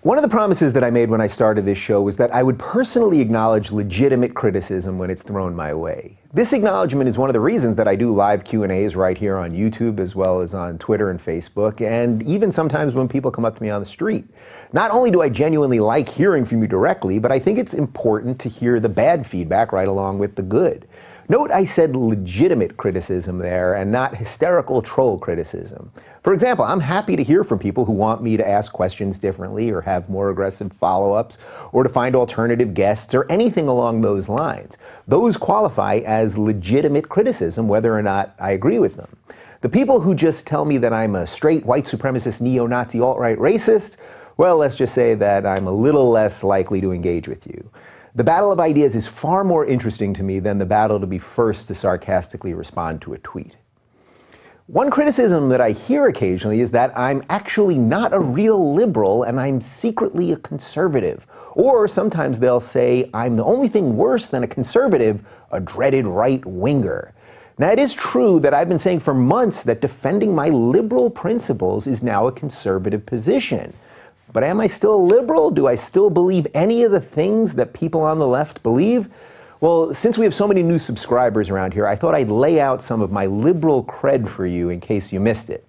One of the promises that I made when I started this show was that I would personally acknowledge legitimate criticism when it's thrown my way. This acknowledgement is one of the reasons that I do live Q&As right here on YouTube as well as on Twitter and Facebook, and even sometimes when people come up to me on the street. Not only do I genuinely like hearing from you directly, but I think it's important to hear the bad feedback right along with the good. Note I said legitimate criticism there and not hysterical troll criticism. For example, I'm happy to hear from people who want me to ask questions differently or have more aggressive follow-ups or to find alternative guests or anything along those lines. Those qualify as legitimate criticism whether or not I agree with them. The people who just tell me that I'm a straight white supremacist, neo-Nazi, alt-right racist, well, let's just say that I'm a little less likely to engage with you. The battle of ideas is far more interesting to me than the battle to be first to sarcastically respond to a tweet. One criticism that I hear occasionally is that I'm actually not a real liberal and I'm secretly a conservative. Or sometimes they'll say I'm the only thing worse than a conservative, a dreaded right-winger. Now, it is true that I've been saying for months that defending my liberal principles is now a conservative position. But am I still a liberal? Do I still believe any of the things that people on the left believe? Well, since we have so many new subscribers around here, I thought I'd lay out some of my liberal cred for you in case you missed it.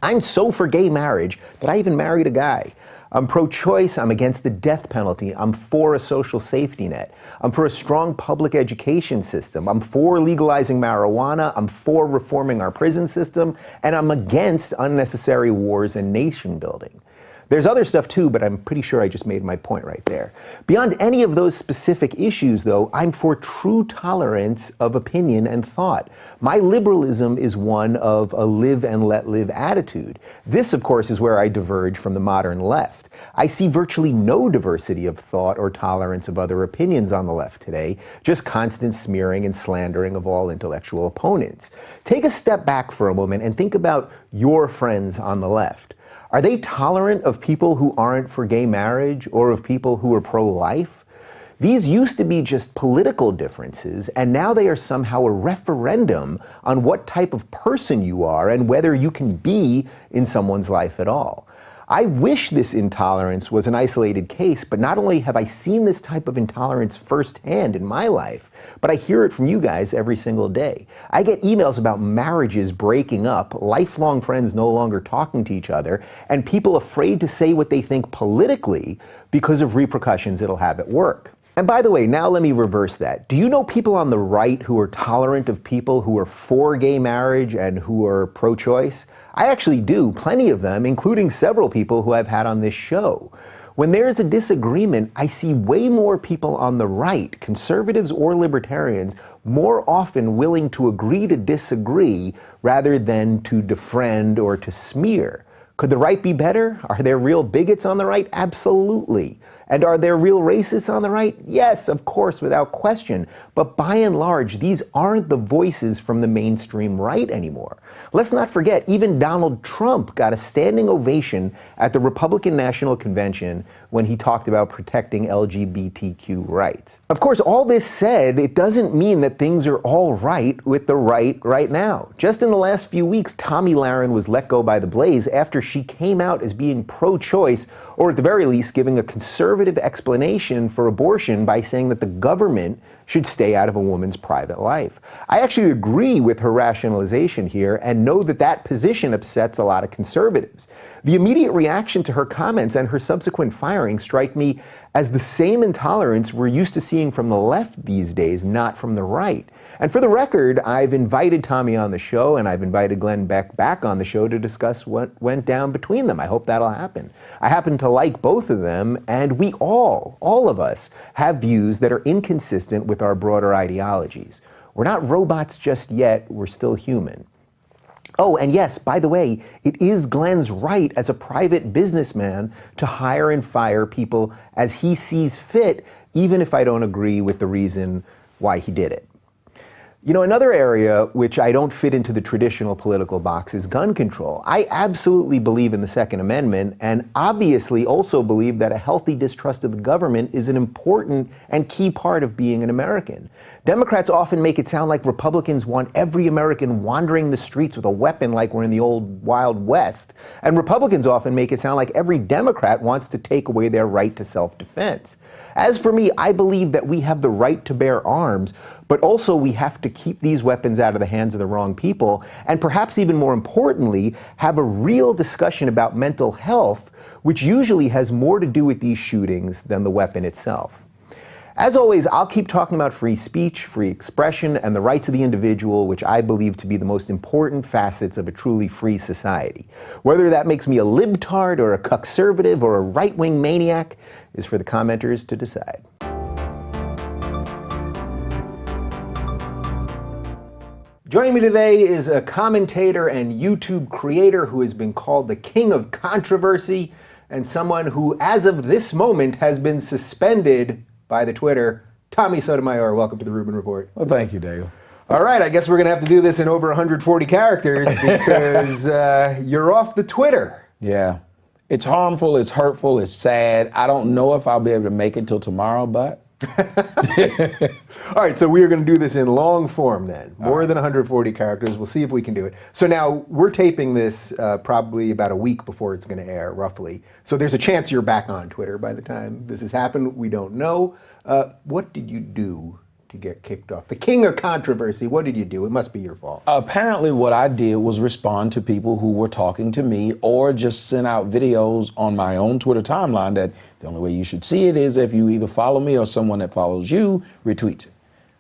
I'm so for gay marriage that I even married a guy. I'm pro-choice, I'm against the death penalty, I'm for a social safety net, I'm for a strong public education system, I'm for legalizing marijuana, I'm for reforming our prison system, and I'm against unnecessary wars and nation building. There's other stuff too, but I'm pretty sure I just made my point right there. Beyond any of those specific issues, though, I'm for true tolerance of opinion and thought. My liberalism is one of a live and let live attitude. This, of course, is where I diverge from the modern left. I see virtually no diversity of thought or tolerance of other opinions on the left today, just constant smearing and slandering of all intellectual opponents. Take a step back for a moment and think about your friends on the left. Are they tolerant of people who aren't for gay marriage or of people who are pro-life? These used to be just political differences, and now they are somehow a referendum on what type of person you are and whether you can be in someone's life at all. I wish this intolerance was an isolated case, but not only have I seen this type of intolerance firsthand in my life, but I hear it from you guys every single day. I get emails about marriages breaking up, lifelong friends no longer talking to each other, and people afraid to say what they think politically because of repercussions it'll have at work. And by the way, now let me reverse that. Do you know people on the right who are tolerant of people who are for gay marriage and who are pro-choice? I actually do, plenty of them, including several people who I've had on this show. When there's a disagreement, I see way more people on the right, conservatives or libertarians, more often willing to agree to disagree rather than to defriend or to smear. Could the right be better? Are there real bigots on the right? Absolutely. And are there real racists on the right? Yes, of course, without question. But by and large, these aren't the voices from the mainstream right anymore. Let's not forget, even Donald Trump got a standing ovation at the Republican National Convention when he talked about protecting LGBTQ rights. Of course, all this said, it doesn't mean that things are all right with the right now. Just in the last few weeks, Tomi Lahren was let go by the Blaze after she came out as being pro-choice, or at the very least giving a conservative explanation for abortion by saying that the government should stay out of a woman's private life. I actually agree with her rationalization here and know that that position upsets a lot of conservatives. The immediate reaction to her comments and her subsequent firing strike me as the same intolerance we're used to seeing from the left these days, not from the right. And for the record, I've invited Tomi on the show and I've invited Glenn Beck back on the show to discuss what went down between them. I hope that'll happen. I happen to like both of them, and we all of us, have views that are inconsistent with our broader ideologies. We're not robots just yet, we're still human. Oh, and yes, by the way, it is Glenn's right as a private businessman to hire and fire people as he sees fit, even if I don't agree with the reason why he did it. You know, another area which I don't fit into the traditional political box is gun control. I absolutely believe in the Second Amendment and obviously also believe that a healthy distrust of the government is an important and key part of being an American. Democrats often make it sound like Republicans want every American wandering the streets with a weapon like we're in the old Wild West. And Republicans often make it sound like every Democrat wants to take away their right to self-defense. As for me, I believe that we have the right to bear arms, but also we have to keep these weapons out of the hands of the wrong people, and perhaps even more importantly, have a real discussion about mental health, which usually has more to do with these shootings than the weapon itself. As always, I'll keep talking about free speech, free expression, and the rights of the individual, which I believe to be the most important facets of a truly free society. Whether that makes me a libtard or a cuckservative or a right-wing maniac is for the commenters to decide. Joining me today is a commentator and YouTube creator who has been called the king of controversy and someone who, as of this moment, has been suspended by the Twitter. Tommy Sotomayor, welcome to the Rubin Report. Well, thank you, Dale. All right, I guess we're going to have to do this in over 140 characters because you're off the Twitter. Yeah. It's harmful, it's hurtful, it's sad. I don't know if I'll be able to make it till tomorrow, but. All right, so we are going to do this in long form then, more than 140 characters. We'll see if we can do it. So now we're taping this probably about a week before it's going to air, roughly. So there's a chance you're back on Twitter by the time this has happened. We don't know. What did you do to get kicked off? The king of controversy, what did you do? It must be your fault. Apparently what I did was respond to people who were talking to me or just sent out videos on my own Twitter timeline that the only way you should see it is if you either follow me or someone that follows you retweets it.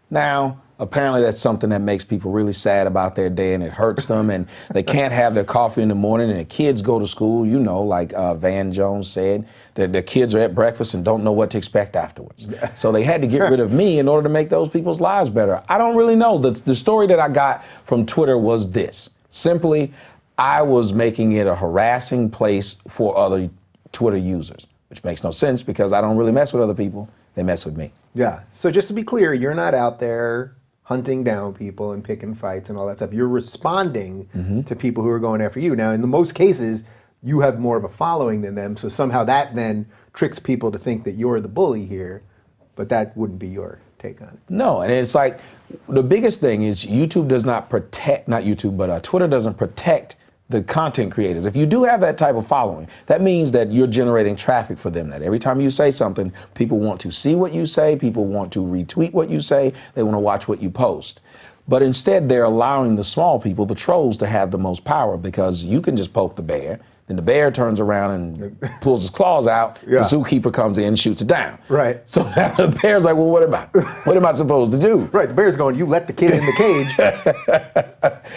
Now, apparently that's something that makes people really sad about their day and it hurts them and they can't have their coffee in the morning and the kids go to school, you know, like Van Jones said, that the kids are at breakfast and don't know what to expect afterwards. So they had to get rid of me in order to make those people's lives better. I don't really know. The story that I got from Twitter was this. Simply, I was making it a harassing place for other Twitter users, which makes no sense because I don't really mess with other people. They mess with me. Yeah. So just to be clear, you're not out there hunting down people and picking fights and all that stuff. You're responding to people who are going after you. Now, in the most cases, you have more of a following than them, so somehow that then tricks people to think that you're the bully here, but that wouldn't be your take on it. No, and it's like, the biggest thing is YouTube does not protect, not YouTube, but Twitter doesn't protect the content creators. If you do have that type of following, that means that you're generating traffic for them, that every time you say something, people want to see what you say, people want to retweet what you say, they want to watch what you post. But instead, they're allowing the small people, the trolls, to have the most power because you can just poke the bear, then the bear turns around and pulls his claws out, the zookeeper comes in and shoots it down. Right. So now the bear's like, well, what am I supposed to do? Right, the bear's going, you let the kid in the cage.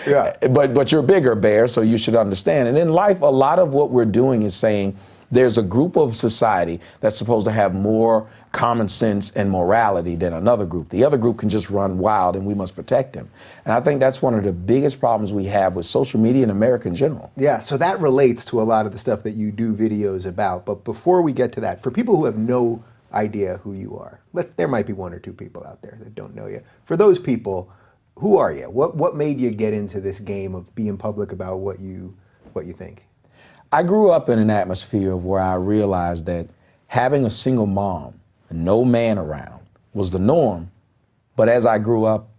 Yeah. But you're a bigger bear, so you should understand. And in life, a lot of what we're doing is saying there's a group of society that's supposed to have more common sense and morality than another group. The other group can just run wild and we must protect them. And I think that's one of the biggest problems we have with social media in America in general. Yeah, so that relates to a lot of the stuff that you do videos about. But before we get to that, for people who have no idea who you are, there might be one or two people out there that don't know you. For those people, who are you? What made you get into this game of being public about what you think? I grew up in an atmosphere where I realized that having a single mom and no man around was the norm. But as I grew up,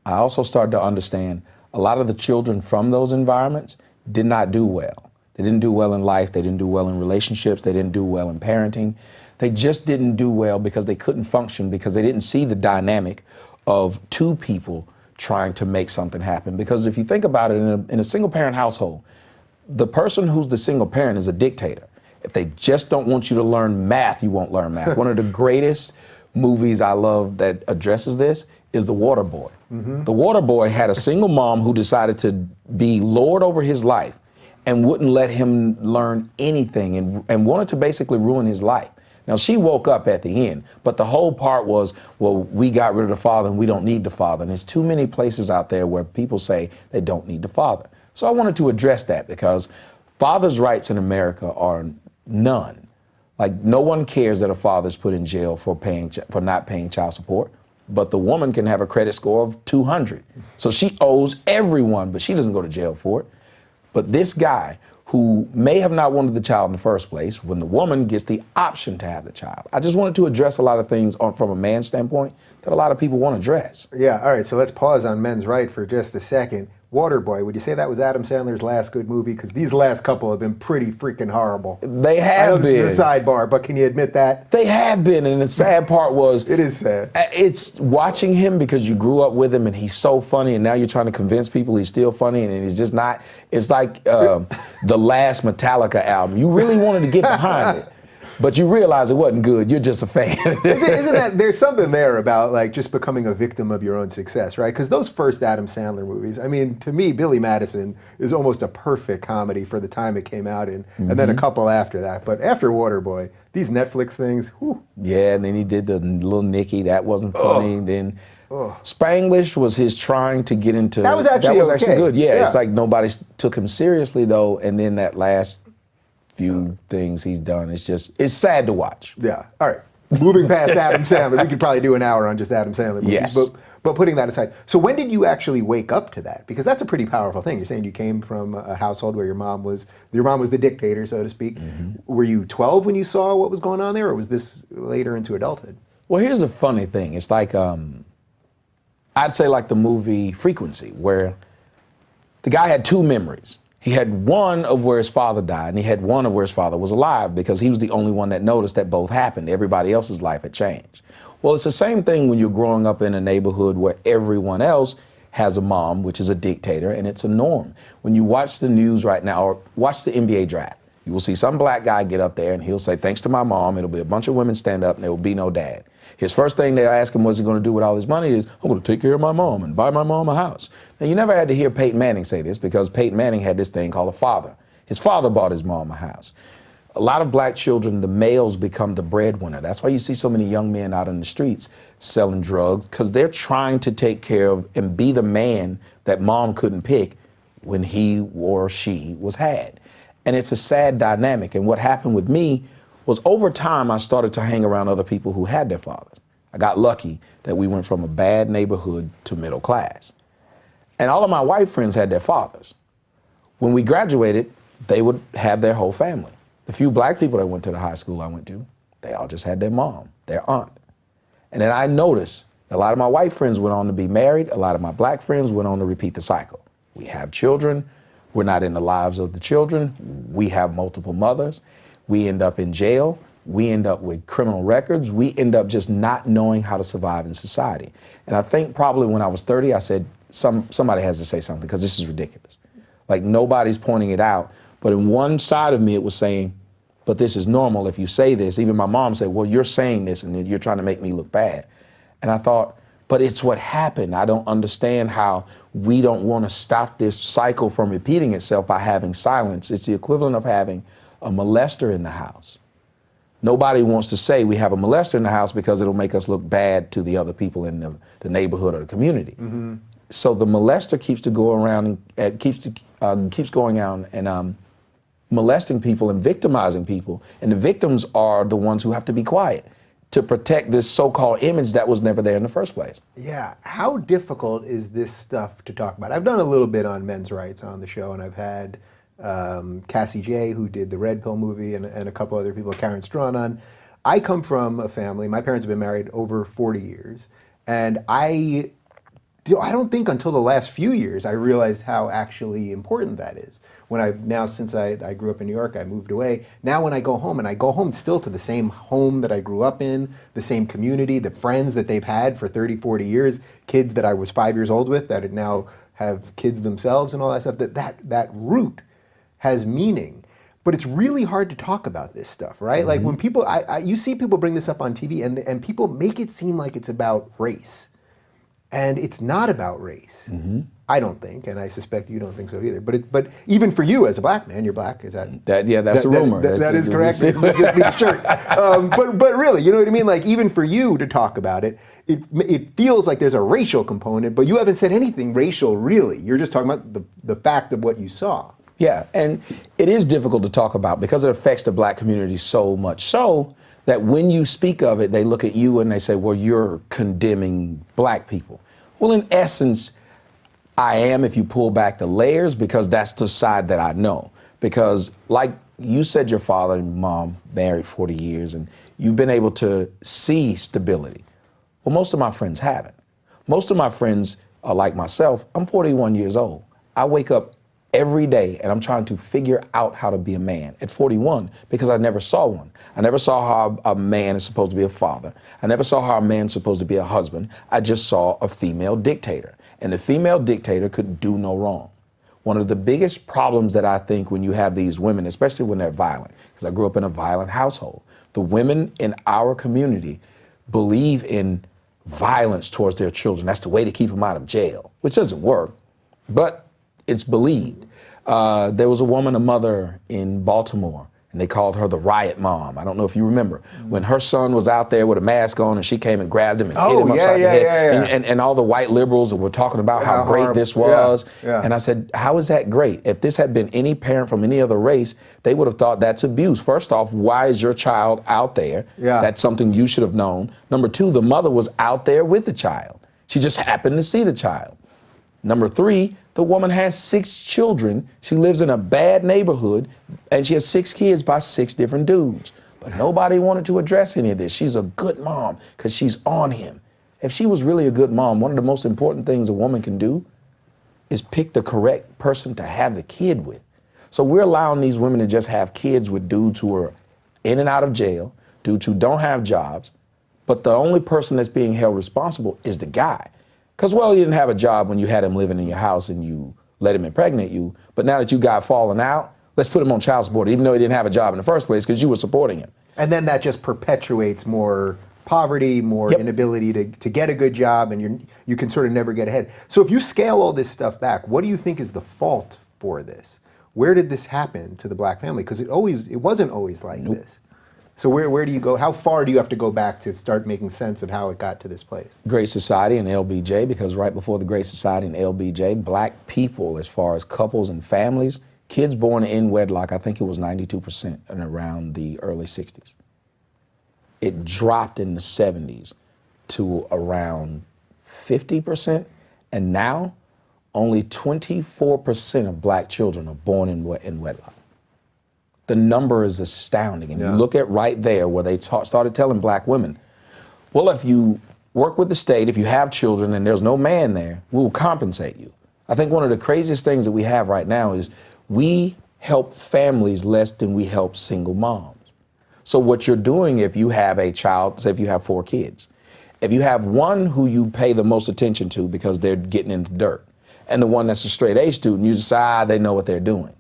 I also started to understand a lot of the children from those environments did not do well. They didn't do well in life. They didn't do well in relationships. They didn't do well in parenting. They just didn't do well because they couldn't function because they didn't see the dynamic of two people trying to make something happen. Because if you think about it, in a single parent household, the person who's the single parent is a dictator. If they just don't want you to learn math, you won't learn math. One of the greatest movies I love that addresses this is The Waterboy. The Waterboy had a single mom who decided to be lord over his life and wouldn't let him learn anything and wanted to basically ruin his life. Now, she woke up at the end, but the whole part was, well, we got rid of the father and we don't need the father. And there's too many places out there where people say they don't need the father. So I wanted to address that because fathers' rights in America are none. Like, no one cares that a father's put in jail for not paying child support. but the woman can have a credit score of 200. So she owes everyone, but she doesn't go to jail for it. But this guy who may have not wanted the child in the first place, when the woman gets the option to have the child. I just wanted to address a lot of things from a man's standpoint that a lot of people want to address. Yeah, all right, so let's pause on men's right for just a second. Waterboy, would you say that was Adam Sandler's last good movie? Because these last couple have been pretty freaking horrible. They have I know been. This is a sidebar, but can you admit that? They have been, and the sad part was... It is sad. It's watching him because you grew up with him and he's so funny, and now you're trying to convince people he's still funny and he's just not. It's like the last Metallica album. You really wanted to get behind it, but you realize it wasn't good. You're just a fan. Isn't that, there's something there about like just becoming a victim of your own success, right? Because those first Adam Sandler movies, I mean, to me, Billy Madison is almost a perfect comedy for the time it came out in, and then a couple after that. But after Waterboy, these Netflix things, whew. Yeah, and then he did the Little Nicky, that wasn't funny. Then Spanglish was his trying to get into... That was actually okay. Good. Yeah, it's like nobody took him seriously though, and then that last few things he's done, it's sad to watch. Yeah, all right. Moving past Adam Sandler, we could probably do an hour on just Adam Sandler movies. Yes. But putting that aside, so when did you actually wake up to that? Because that's a pretty powerful thing. You're saying you came from a household where your mom was the dictator, so to speak. Were you 12 when you saw what was going on there, or was this later into adulthood? Well, here's the funny thing. It's like, I'd say like the movie Frequency, where the guy had two memories. He had one of where his father died, and he had one of where his father was alive, because he was the only one that noticed that both happened. Everybody else's life had changed. Well, it's the same thing when you're growing up in a neighborhood where everyone else has a mom, which is a dictator, and it's a norm. When you watch the news right now, or watch the NBA draft, you will see some black guy get up there and he'll say, thanks to my mom, it'll be a bunch of women stand up and there will be no dad. His first thing they'll ask him what's he going to do with all his money is, I'm going to take care of my mom and buy my mom a house. Now, you never had to hear Peyton Manning say this, because Peyton Manning had this thing called a father. His father bought his mom a house. A lot of black children, the males become the breadwinner. That's why you see so many young men out in the streets selling drugs, because they're trying to take care of and be the man that mom couldn't pick when he or she was had. And it's a sad dynamic. And what happened with me was, over time, I started to hang around other people who had their fathers. I got lucky that we went from a bad neighborhood to middle class. And all of my white friends had their fathers. When we graduated, they would have their whole family. The few black people that went to the high school I went to, they all just had their mom, their aunt. And then I noticed a lot of my white friends went on to be married. A lot of my black friends went on to repeat the cycle. We have children. We're not in the lives of the children. We have multiple mothers. We end up in jail. We end up with criminal records. We end up just not knowing how to survive in society. And I think probably when I was 30, I said, somebody has to say something, because this is ridiculous. Like, nobody's pointing it out. But in one side of me, it was saying, but this is normal if you say this. Even my mom said, well, you're saying this and you're trying to make me look bad. And I thought, but it's what happened. I don't understand how we don't want to stop this cycle from repeating itself by having silence. It's the equivalent of having a molester in the house. Nobody wants to say we have a molester in the house because it'll make us look bad to the other people in the neighborhood or the community. So the molester keeps to go around and keeps going out and molesting people and victimizing people. And the victims are the ones who have to be quiet to protect this so-called image that was never there in the first place. Yeah, how difficult is this stuff to talk about? I've done a little bit on men's rights on the show, and I've had Cassie J, who did the Red Pill movie, and a couple other people, Karen Strawn on. I come from a family, my parents have been married over 40 years, and I don't think until the last few years I realized how actually important that is. Since I grew up in New York, I moved away. Now when I go home, and I go home still to the same home that I grew up in, the same community, the friends that they've had for 30, 40 years, kids that I was 5 years old with that now have kids themselves and all that stuff, that root has meaning. But it's really hard to talk about this stuff, right? Like when people, you see people bring this up on TV and people make it seem like it's about race. And it's not about race, I don't think, and I suspect you don't think so either. But even for you as a black man, you're black, is that? That's a rumor. That is correct. Just need a shirt. But really, you know what I mean? Like even for you to talk about it, it feels like there's a racial component, but you haven't said anything racial really. You're just talking about the fact of what you saw. Yeah, and it is difficult to talk about because it affects the black community so much so that when you speak of it, they look at you and they say, well, you're condemning black people. Well, in essence, I am if you pull back the layers because that's the side that I know. Because like you said, your father and mom married 40 years and you've been able to see stability. Well, most of my friends haven't. Most of my friends are like myself. I'm 41 years old. I wake up every day and I'm trying to figure out how to be a man at 41 because I never saw one. I never saw how a man is supposed to be a father. I never saw how a man's supposed to be a husband. I just saw a female dictator. And the female dictator could do no wrong. One of the biggest problems that I think when you have these women, especially when they're violent, because I grew up in a violent household, the women in our community believe in violence towards their children. That's the way to keep them out of jail, which doesn't work, but it's believed. There was a woman, a mother in Baltimore, and they called her the riot mom. I don't know if you remember. When her son was out there with a mask on and she came and grabbed him and hit him upside the head. And all the white liberals were talking about how great this was. And I said, how is that great? If this had been any parent from any other race, they would have thought that's abuse. First off, why is your child out there? That's something you should have known. Number two, the mother was out there with the child. She just happened to see the child. Number three, the woman has 6 children. She lives in a bad neighborhood and she has 6 kids by 6 different dudes. But nobody wanted to address any of this. She's a good mom because she's on him. If she was really a good mom, one of the most important things a woman can do is pick the correct person to have the kid with. So we're allowing these women to just have kids with dudes who are in and out of jail, dudes who don't have jobs, but the only person that's being held responsible is the guy. Because, well, he didn't have a job when you had him living in your house and you let him impregnate you. But now that you got fallen out, let's put him on child support, even though he didn't have a job in the first place because you were supporting him. And then that just perpetuates more poverty, more inability to get a good job, and you can sort of never get ahead. So if you scale all this stuff back, what do you think is the fault for this? Where did this happen to the black family? Because it wasn't always like this. So where do you go? How far do you have to go back to start making sense of how it got to this place? Great Society and LBJ, because right before the Great Society and LBJ, black people, as far as couples and families, kids born in wedlock, I think it was 92% in around the early 60s. It dropped in the 70s to around 50%, and now only 24% of black children are born in wedlock. The number is astounding. And you look at right there where they started telling black women, well, if you work with the state, if you have children and there's no man there, we'll compensate you. I think one of the craziest things that we have right now is we help families less than we help single moms. So what you're doing if you have a child, say if you have 4 kids, if you have one who you pay the most attention to because they're getting into dirt, and the one that's a straight A student, you decide they know what they're doing.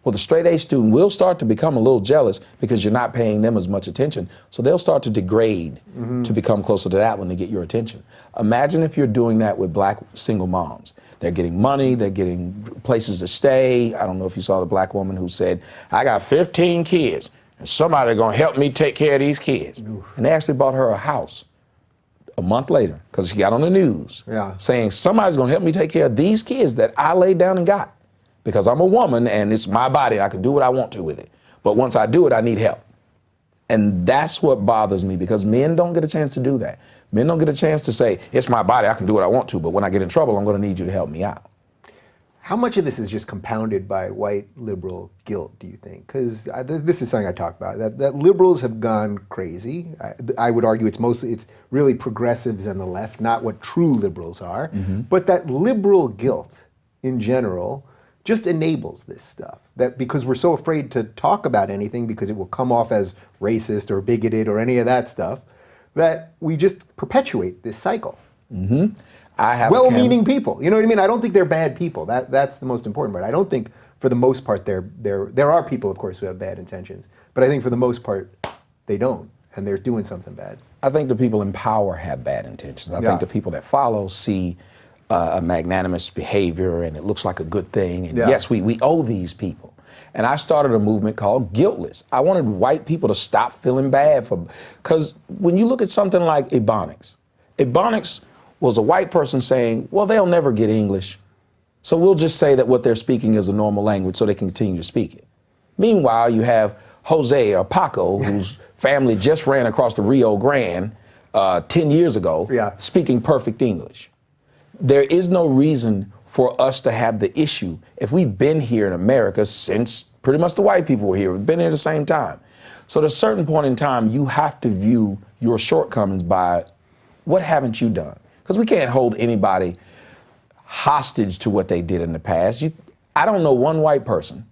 Well, the straight A student will start to become a little jealous because you're not paying them as much attention. So they'll start to degrade to become closer to that one to get your attention. Imagine if you're doing that with black single moms. They're getting money, they're getting places to stay. I don't know if you saw the black woman who said, I got 15 kids and somebody's gonna help me take care of these kids. Oof. And they actually bought her a house a month later because she got on the news saying somebody's gonna help me take care of these kids that I laid down and got. Because I'm a woman and it's my body, I can do what I want to with it. But once I do it, I need help. And that's what bothers me because men don't get a chance to do that. Men don't get a chance to say, it's my body, I can do what I want to, but when I get in trouble, I'm gonna need you to help me out. How much of this is just compounded by white liberal guilt, do you think? Because this is something I talk about, that liberals have gone crazy. I would argue it's really progressives and the left, not what true liberals are. But that liberal guilt in general just enables this stuff. That because we're so afraid to talk about anything because it will come off as racist or bigoted or any of that stuff, that we just perpetuate this cycle. I have well-meaning people, you know what I mean? I don't think they're bad people. That's the most important part. I don't think, for the most part, there are people, of course, who have bad intentions, but I think for the most part, they don't, and they're doing something bad. I think the people in power have bad intentions. I think the people that follow see a magnanimous behavior and it looks like a good thing. And yes, we owe these people. And I started a movement called Guiltless. I wanted white people to stop feeling bad because when you look at something like Ebonics was a white person saying, well, they'll never get English. So we'll just say that what they're speaking is a normal language so they can continue to speak it. Meanwhile, you have Jose or Paco, whose family just ran across the Rio Grande 10 years ago, speaking perfect English. There is no reason for us to have the issue. If we've been here in America since pretty much the white people were here, we've been here at the same time. So at a certain point in time, you have to view your shortcomings by what haven't you done? Because we can't hold anybody hostage to what they did in the past. I don't know one white person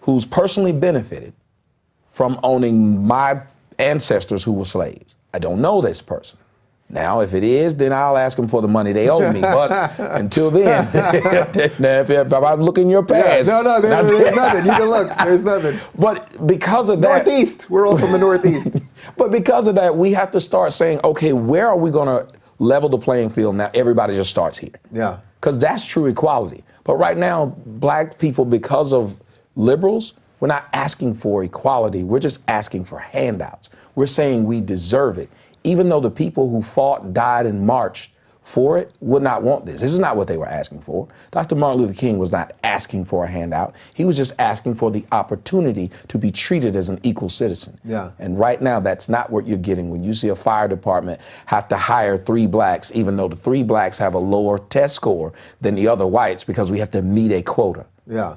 who's personally benefited from owning my ancestors who were slaves. I don't know this person. Now, if it is, then I'll ask them for the money they owe me. But until then, if I'm looking in your past. Yeah, no, there's nothing. You can look. There's nothing. But because of that. Northeast. We're all from the Northeast. But because of that, we have to start saying, okay, where are we going to level the playing field now? Everybody just starts here. Yeah. Because that's true equality. But right now, black people, because of liberals, we're not asking for equality. We're just asking for handouts. We're saying we deserve it, even though the people who fought, died, and marched for it would not want this. This is not what they were asking for. Dr. Martin Luther King was not asking for a handout. He was just asking for the opportunity to be treated as an equal citizen. Yeah. And right now, that's not what you're getting when you see a fire department have to hire 3 blacks, even though the 3 blacks have a lower test score than the other whites because we have to meet a quota. Yeah.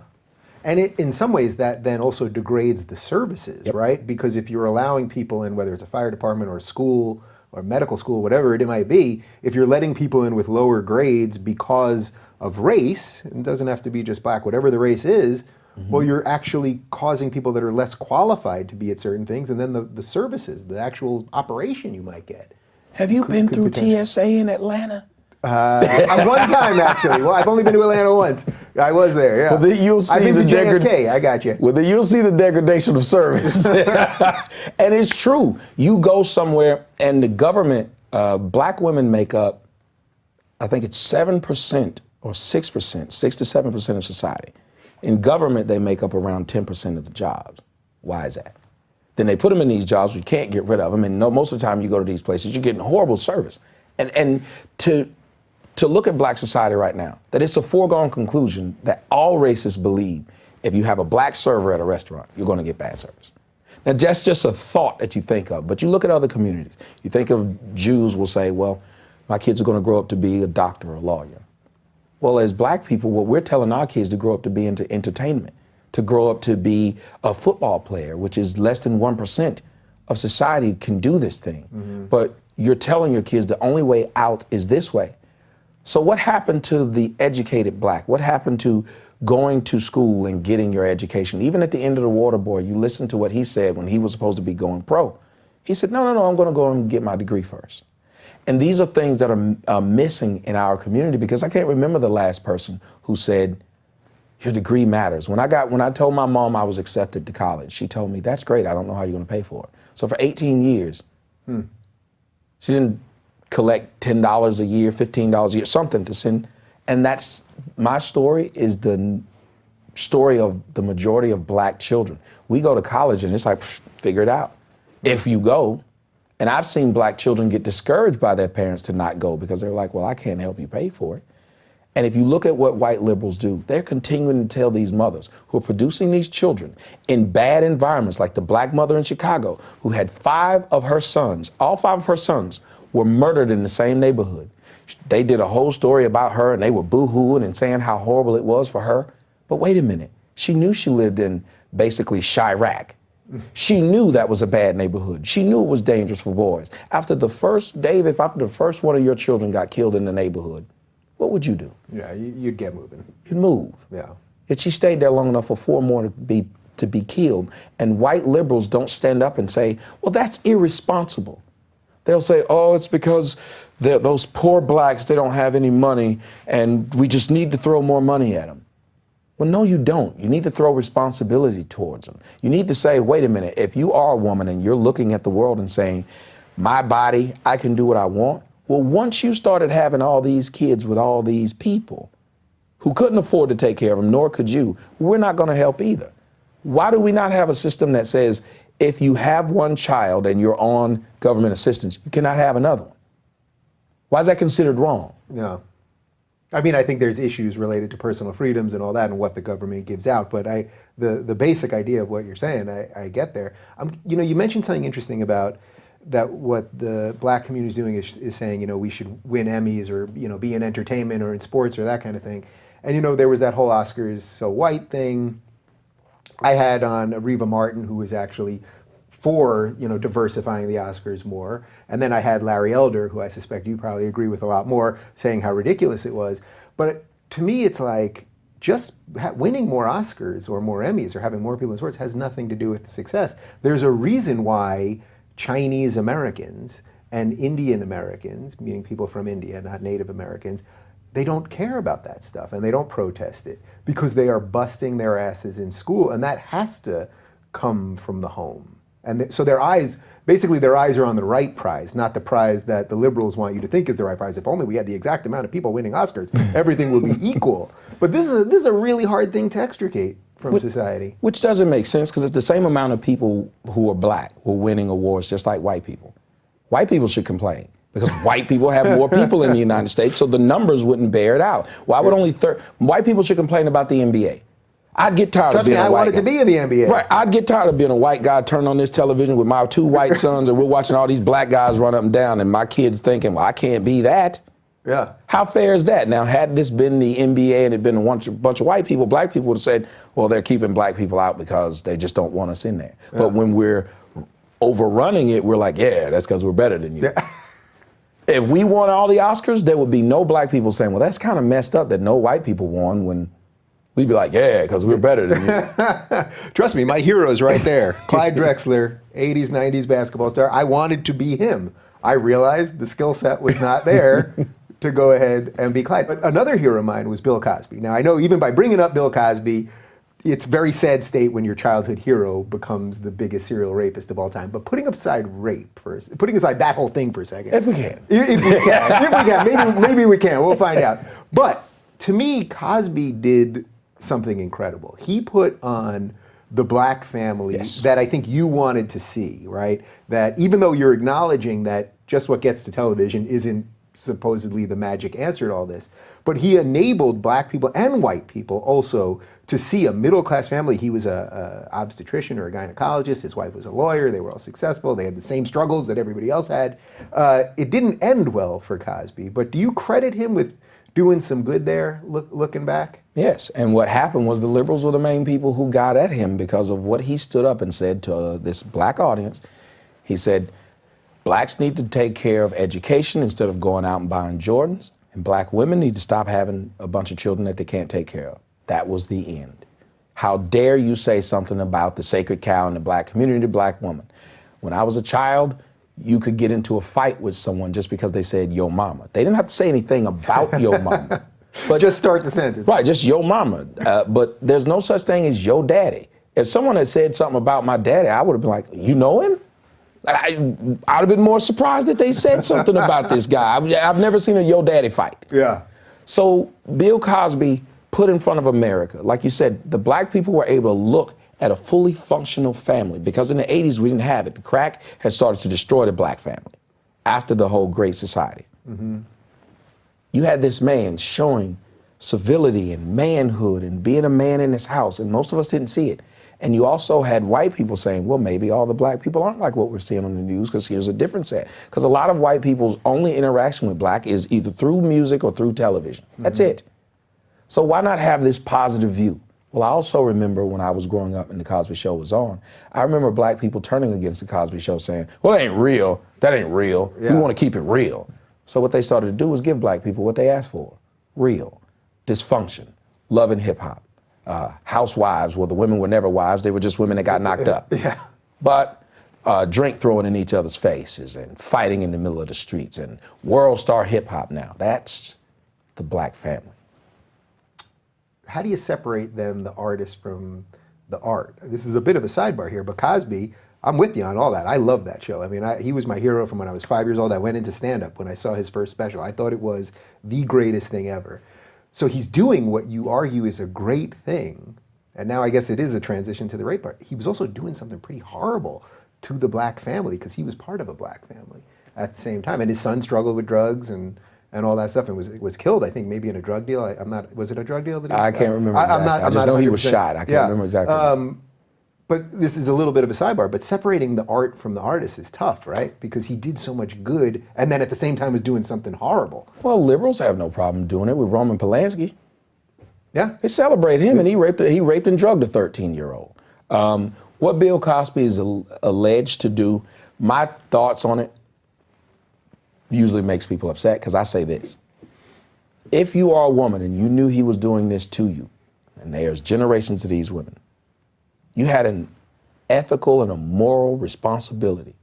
And in some ways, that then also degrades the services, right? Because if you're allowing people in, whether it's a fire department or a school or medical school, whatever it might be, if you're letting people in with lower grades because of race, it doesn't have to be just black, whatever the race is, well, you're actually causing people that are less qualified to be at certain things, and then the services, the actual operation you might get. Have you been through TSA in Atlanta? One time, actually. Well, I've only been to Atlanta once. I was there, yeah. Well, then you'll see I've been to JFK, I got you. Well, then you'll see the degradation of service. And it's true. You go somewhere and the government, black women make up, I think it's 7% or 6%, 6 to 7% of society. In government, they make up around 10% of the jobs. Why is that? Then they put them in these jobs, we can't get rid of them. And most of the time you go to these places, you're getting horrible service. And to look at black society right now, that it's a foregone conclusion that all racists believe if you have a black server at a restaurant, you're going to get bad service. Now, that's just a thought that you think of, but you look at other communities. You think of Jews will say, well, my kids are going to grow up to be a doctor or a lawyer. Well, as black people, what we're telling our kids to grow up to be into entertainment, to grow up to be a football player, which is less than 1% of society can do this thing. But you're telling your kids the only way out is this way. So what happened to the educated black? What happened to going to school and getting your education? Even at the end of The Water Boy, you listen to what he said when he was supposed to be going pro. He said, no, I'm going to go and get my degree first. And these are things that are missing in our community, because I can't remember the last person who said, your degree matters. When I told my mom I was accepted to college, she told me, that's great, I don't know how you're going to pay for it. So for 18 years, she didn't collect $10 a year, $15 a year, something to send. And that's, my story is the story of the majority of black children. We go to college and it's like, figure it out. If you go. And I've seen black children get discouraged by their parents to not go because they're like, well, I can't help you pay for it. And if you look at what white liberals do, they're continuing to tell these mothers who are producing these children in bad environments, like the black mother in Chicago, who had 5 of her sons, all 5 of her sons were murdered in the same neighborhood. They did a whole story about her and they were boo-hooing and saying how horrible it was for her. But wait a minute, she knew she lived in basically Chirac. She knew that was a bad neighborhood. She knew it was dangerous for boys. After the first one of your children got killed in the neighborhood, what would you do? Yeah, you'd get moving. You'd move. Yeah. Yet she stayed there long enough for 4 more to be killed. And white liberals don't stand up and say, well, that's irresponsible. They'll say, oh, it's because those poor blacks, they don't have any money and we just need to throw more money at them. Well, no, you don't. You need to throw responsibility towards them. You need to say, wait a minute, if you are a woman and you're looking at the world and saying, my body, I can do what I want. Well, once you started having all these kids with all these people who couldn't afford to take care of them, nor could you, we're not going to help either. Why do we not have a system that says if you have one child and you're on government assistance, you cannot have another one? Why is that considered wrong? Yeah. I mean, I think there's issues related to personal freedoms and all that and what the government gives out, but the basic idea of what you're saying, I get there. You know, you mentioned something interesting about that what the black community is doing is saying, you know, we should win Emmys or, you know, be in entertainment or in sports or that kind of thing. And, you know, there was that whole Oscars so white thing. I had on Reva Martin, who was actually for, you know, diversifying the Oscars more. And then I had Larry Elder, who I suspect you probably agree with a lot more, saying how ridiculous it was. But to me, it's like just winning more Oscars or more Emmys or having more people in sports has nothing to do with success. There's a reason why Chinese Americans and Indian Americans, meaning people from India, not Native Americans, they don't care about that stuff and they don't protest it because they are busting their asses in school, and that has to come from the home. And so their eyes, basically their eyes are on the right prize, not the prize that the liberals want you to think is the right prize. If only we had the exact amount of people winning Oscars, everything would be equal. But this is a really hard thing to extricate from society. Which doesn't make sense, because it's the same amount of people who are black who are winning awards just like white people. White people should complain, because white people have more people in the United States, so the numbers wouldn't bear it out. Why would only white people should complain about the NBA? I'd get tired of being a white guy. I wanted to be in the NBA. Right, I'd get tired of being a white guy turning on this television with my two white sons, and we're watching all these black guys run up and down, and my kids thinking, well, I can't be that. Yeah. How fair is that? Now, had this been the NBA and it been a bunch of white people, black people would have said, well, they're keeping black people out because they just don't want us in there. Yeah. But when we're overrunning it, we're like, yeah, that's because we're better than you. Yeah. If we won all the Oscars, there would be no black people saying, well, that's kind of messed up that no white people won, when we'd be like, yeah, because we're better than you. Trust me, my hero's right there. Clyde Drexler, 80s, 90s basketball star. I wanted to be him. I realized the skill set was not there to go ahead and be Clyde. But another hero of mine was Bill Cosby. Now, I know even by bringing up Bill Cosby, it's a very sad state when your childhood hero becomes the biggest serial rapist of all time. But putting aside rape first, putting aside that whole thing for a second. If we can. If we can. Maybe we can. We'll find out. But to me, Cosby did something incredible. He put on the black family that I think you wanted to see, right? That even though you're acknowledging that just what gets to television isn't supposedly the magic answer to all this, but he enabled black people and white people also to see a middle-class family. He was a obstetrician or a gynecologist. His wife was a lawyer. They were all successful. They had the same struggles that everybody else had. It didn't end well for Cosby, but do you credit him with doing some good there, looking back? Yes, and what happened was the liberals were the main people who got at him because of what he stood up and said to this black audience. He said, blacks need to take care of education instead of going out and buying Jordans, and black women need to stop having a bunch of children that they can't take care of. That was the end. How dare you say something about the sacred cow in the black community, the black woman? When I was a child, you could get into a fight with someone just because they said yo mama. They didn't have to say anything about yo mama. But just start the sentence. Right, just yo mama. But there's no such thing as yo daddy. If someone had said something about my daddy, I would have been like, you know him? I'd have been more surprised that they said something about this guy. I've never seen a yo daddy fight. Yeah. So Bill Cosby put in front of America, like you said, the black people were able to look at a fully functional family, because in the 80s we didn't have it. The crack had started to destroy the black family after the whole Great Society. Mm-hmm. You had this man showing civility and manhood and being a man in his house, and most of us didn't see it. And you also had white people saying, well, maybe all the black people aren't like what we're seeing on the news, because here's a different set. Because a lot of white people's only interaction with black is either through music or through television. Mm-hmm. That's it. So why not have this positive view? Well, I also remember when I was growing up and the Cosby Show was on, I remember black people turning against the Cosby Show saying, well, that ain't real. That ain't real. Yeah. We want to keep it real. So what they started to do was give black people what they asked for. Real. Dysfunction. Love and hip hop. Housewives, well, the women were never wives. They were just women that got knocked up. Yeah. But drink throwing in each other's faces and fighting in the middle of the streets and world star hip hop now. That's the black family. How do you separate then the artist from the art? This is a bit of a sidebar here, but Cosby, I'm with you on all that. I love that show. I mean, he was my hero from when I was 5 years old. I went into stand-up when I saw his first special. I thought it was the greatest thing ever. So he's doing what you argue is a great thing, and now I guess it is a transition to the rape part. He was also doing something pretty horrible to the black family, because he was part of a black family at the same time, and his son struggled with drugs and and all that stuff, and was killed, I think, maybe in a drug deal. I'm not, was it a drug deal? That I can't remember exactly. I just know he was shot. I can't remember exactly. But this is a little bit of a sidebar, but separating the art from the artist is tough, right? Because he did so much good, and then at the same time was doing something horrible. Well, liberals have no problem doing it with Roman Polanski. Yeah. They celebrate him, and he raped and drugged a 13-year-old. What Bill Cosby is alleged to do, my thoughts on it usually makes people upset, because I say this. If you are a woman and you knew he was doing this to you, and there's generations of these women, you had an ethical and a moral responsibility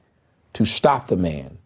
to stop the man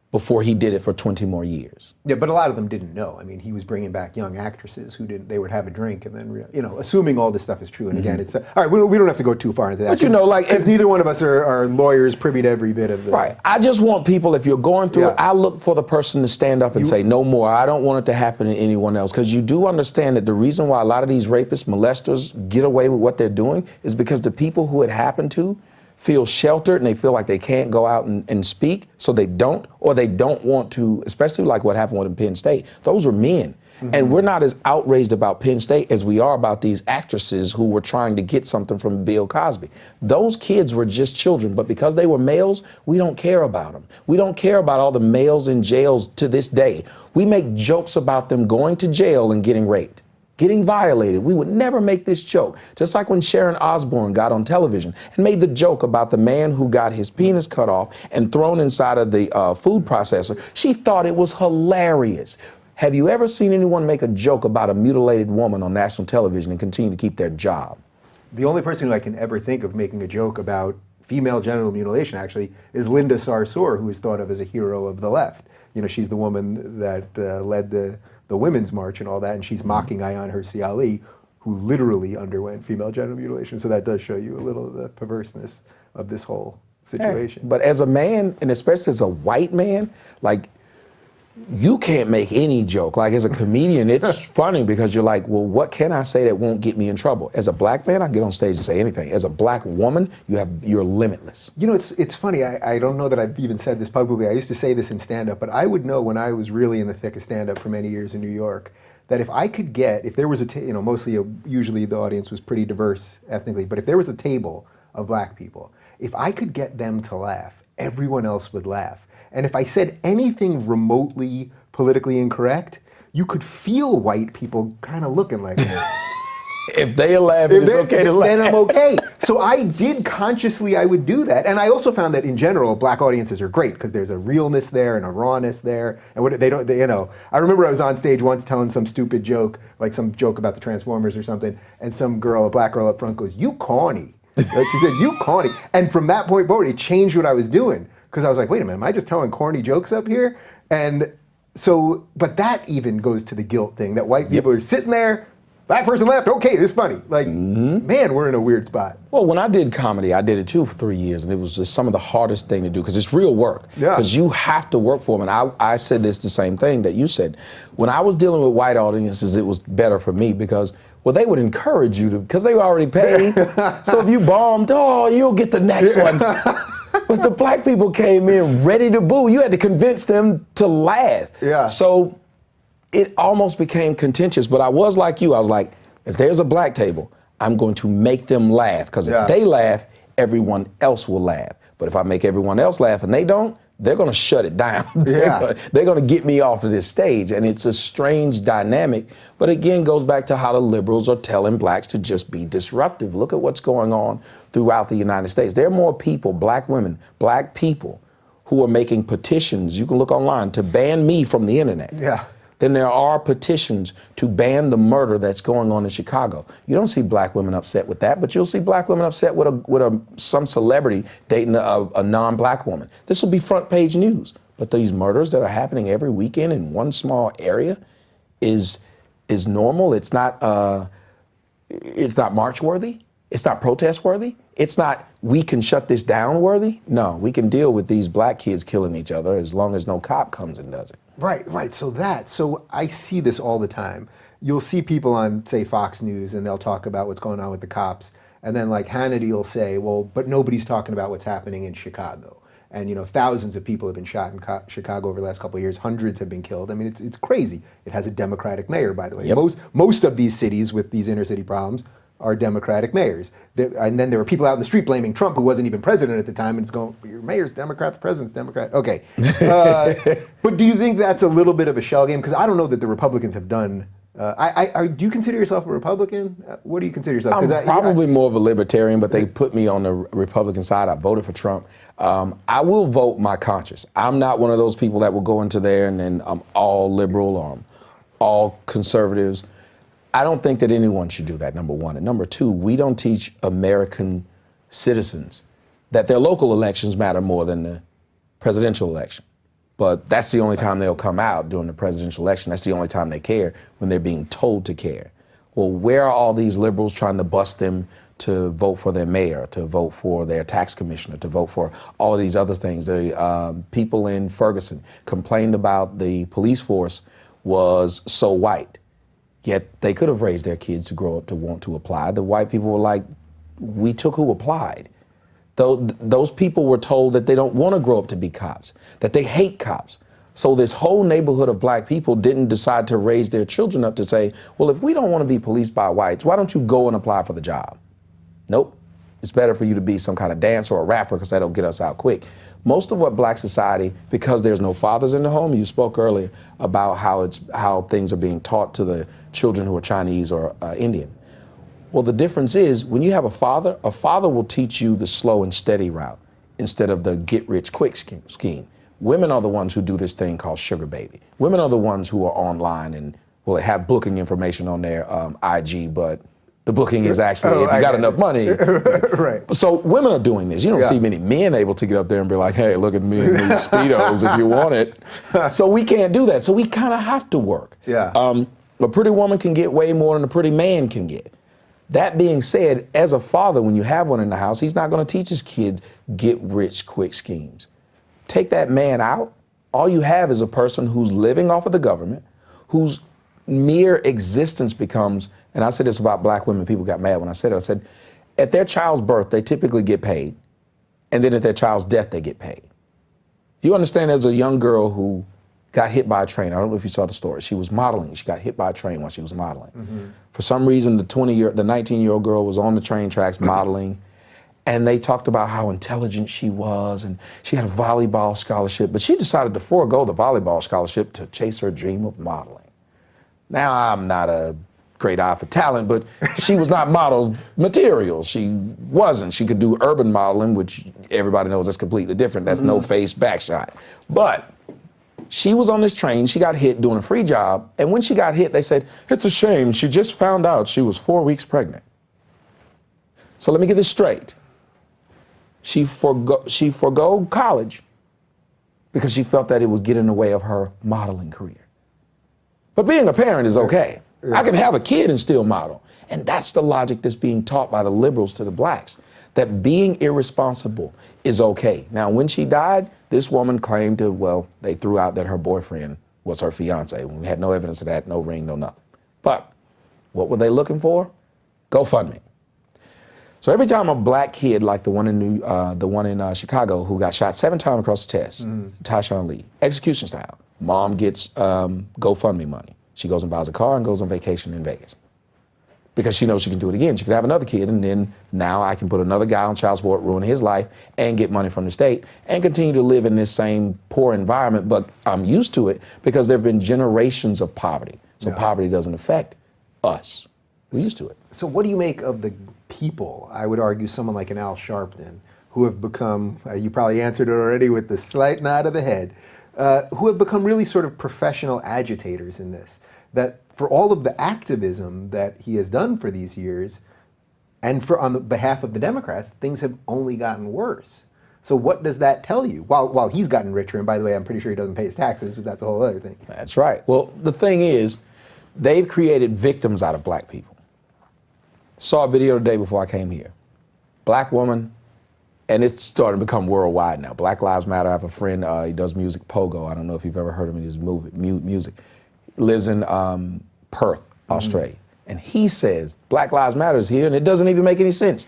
before he did it for 20 more years. Yeah, but a lot of them didn't know. I mean, he was bringing back young actresses who didn't, they would have a drink and then, you know, assuming all this stuff is true. And again, it's, all right, we don't have to go too far into that. But you know, like, because neither one of us are lawyers privy to every bit of the... Right. I just want people, if you're going through it, I look for the person to stand up and say, no more. I don't want it to happen to anyone else. Because you do understand that the reason why a lot of these rapists, molesters get away with what they're doing is because the people who it happened to feel sheltered and they feel like they can't go out and speak, so they don't, or they don't want to, especially like what happened with Penn State. Those were men. And we're not as outraged about Penn State as we are about these actresses who were trying to get something from Bill Cosby. Those kids were just children, but because they were males, we don't care about them. We don't care about all the males in jails to this day. We make jokes about them going to jail and getting raped, getting violated. We would never make this joke. Just like when Sharon Osbourne got on television and made the joke about the man who got his penis cut off and thrown inside of the food processor. She thought it was hilarious. Have you ever seen anyone make a joke about a mutilated woman on national television and continue to keep their job? The only person who I can ever think of making a joke about female genital mutilation, actually, is Linda Sarsour, who is thought of as a hero of the left. You know, she's the woman that led the Women's March and all that, and she's mocking Ayaan Hirsi Ali, who literally underwent female genital mutilation. So that does show you a little of the perverseness of this whole situation. But as a man, and especially as a white man, like, you can't make any joke. Like, as a comedian, it's funny because you're like, well, what can I say that won't get me in trouble? As a black man, I can get on stage and say anything. As a black woman, you're limitless. You know, it's funny. I don't know that I've even said this publicly. I used to say this in stand-up, but I would know when I was really in the thick of stand-up for many years in New York, that if I could get, if there was usually the audience was pretty diverse ethnically, but if there was a table of black people, if I could get them to laugh, everyone else would laugh. And if I said anything remotely politically incorrect, you could feel white people kind of looking like that. If they laugh, it's okay to laugh. Then I'm okay. So I did consciously, I would do that. And I also found that in general, black audiences are great because there's a realness there and a rawness there. And I remember I was on stage once telling some stupid joke, like some joke about the Transformers or something, and some girl, a black girl up front goes, "You corny." Like, she said, "You corny." And from that point forward, it changed what I was doing. Because I was like, wait a minute, am I just telling corny jokes up here? And so, but that even goes to the guilt thing, that white people are sitting there, black person left, okay, this is funny. Like, man, we're in a weird spot. Well, when I did comedy, I did it too for 3 years, and it was just some of the hardest thing to do, because it's real work. Because you have to work for them. And I said this the same thing that you said. When I was dealing with white audiences, it was better for me because, well, they would encourage you to, because they were already paid. So if you bombed, oh, you'll get the next one. But the black people came in ready to boo. You had to convince them to laugh. Yeah. So it almost became contentious. But I was like you. I was like, if there's a black table, I'm going to make them laugh. Because if they laugh, everyone else will laugh. But if I make everyone else laugh and they don't, they're going to shut it down. They're going to get me off of this stage. And it's a strange dynamic. But again, goes back to how the liberals are telling blacks to just be disruptive. Look at what's going on throughout the United States. There are more people, black women, black people, who are making petitions, you can look online, to ban me from the internet. Then there are petitions to ban the murder that's going on in Chicago. You don't see black women upset with that, but you'll see black women upset with some celebrity dating a non-black woman. This will be front page news. But these murders that are happening every weekend in one small area is normal. It's not march worthy. It's not protest worthy. It's not we can shut this down worthy. No, we can deal with these black kids killing each other as long as no cop comes and does it. Right. So I see this all the time. You'll see people on, say, Fox News, and they'll talk about what's going on with the cops. And then, like, Hannity will say, well, but nobody's talking about what's happening in Chicago. and thousands of people have been shot in Chicago over the last couple of years. Hundreds have been killed. I mean, it's crazy. It has a Democratic mayor, by the way. Yep. Most of these cities with these inner city problems are Democratic mayors. And then there were people out in the street blaming Trump, who wasn't even president at the time, and it's going, your mayor's Democrat, the president's Democrat. Okay. But do you think that's a little bit of a shell game? Because I don't know that the Republicans have done. Do you consider yourself a Republican? What do you consider yourself? I'm probably more of a libertarian, but they put me on the Republican side. I voted for Trump. I will vote my conscience. I'm not one of those people that will go into there and then I'm all liberal or I'm all conservatives. I don't think that anyone should do that, number one. And number two, we don't teach American citizens that their local elections matter more than the presidential election. But that's the only time they'll come out during the presidential election. That's the only time they care, when they're being told to care. Well, where are all these liberals trying to bust them to vote for their mayor, to vote for their tax commissioner, to vote for all of these other things? The people in Ferguson complained about the police force was so white, yet they could have raised their kids to grow up to want to apply. The white people were like, we took who applied. Those people were told that they don't want to grow up to be cops, that they hate cops. So this whole neighborhood of black people didn't decide to raise their children up to say, well, if we don't want to be policed by whites, why don't you go and apply for the job? Nope. It's better for you to be some kind of dancer or a rapper because that'll get us out quick. Most of what black society, because there's no fathers in the home, you spoke earlier about how things are being taught to the children who are Chinese or Indian. Well, the difference is when you have a father will teach you the slow and steady route instead of the get-rich-quick scheme. Women are the ones who do this thing called sugar baby. Women are the ones who are online and will have booking information on their IG, but the booking is actually if you got enough money. Right. So women are doing this. You don't see many men able to get up there and be like, hey, look at me in these Speedos if you want it. So we can't do that. So we kind of have to work. Yeah. A pretty woman can get way more than a pretty man can get. That being said, as a father, when you have one in the house, he's not going to teach his kid get-rich-quick schemes. Take that man out, all you have is a person who's living off of the government, whose mere existence becomes, and I said this about black women, people got mad when I said it, I said, at their child's birth, they typically get paid, and then at their child's death, they get paid. You understand there's a young girl who got hit by a train. I don't know if you saw the story. She was modeling. She got hit by a train while she was modeling. Mm-hmm. For some reason, the 19-year-old girl was on the train tracks modeling, and they talked about how intelligent she was, and she had a volleyball scholarship, but she decided to forego the volleyball scholarship to chase her dream of modeling. Now, I'm not a great eye for talent, but she was not model material. She wasn't. She could do urban modeling, which everybody knows that's completely different. That's no face back shot. But she was on this train, she got hit doing a free job, and when she got hit, they said, it's a shame, she just found out she was 4 weeks pregnant. So let me get this straight. She forgo college because she felt that it would get in the way of her modeling career. But being a parent is okay. I can have a kid and still model. And that's the logic that's being taught by the liberals to the blacks, that being irresponsible is okay. Now, when she died, this woman claimed they threw out that her boyfriend was her fiance. We had no evidence of that, no ring, no nothing. But what were they looking for? GoFundMe. So every time a black kid like the one in Chicago who got shot 7 times across the chest, Tyshawn Lee, execution style, mom gets GoFundMe money. She goes and buys a car and goes on vacation in Vegas. Because she knows she can do it again. She can have another kid, and then now I can put another guy on child support, ruin his life, and get money from the state, and continue to live in this same poor environment, but I'm used to it because there have been generations of poverty. So poverty doesn't affect us. We're used to it. So what do you make of the people, I would argue someone like an Al Sharpton, who have become, you probably answered it already with the slight nod of the head, who have become really sort of professional agitators in this, that for all of the activism that he has done for these years, and on the behalf of the Democrats, things have only gotten worse. So what does that tell you? While he's gotten richer, and by the way, I'm pretty sure he doesn't pay his taxes, but that's a whole other thing. That's right. Well, the thing is, they've created victims out of black people. Saw a video today before I came here. Black woman, and it's starting to become worldwide now. Black Lives Matter. I have a friend, he does music, Pogo. I don't know if you've ever heard of him in his music. Lives in Perth, Australia. And he says, Black Lives Matter is here, and it doesn't even make any sense.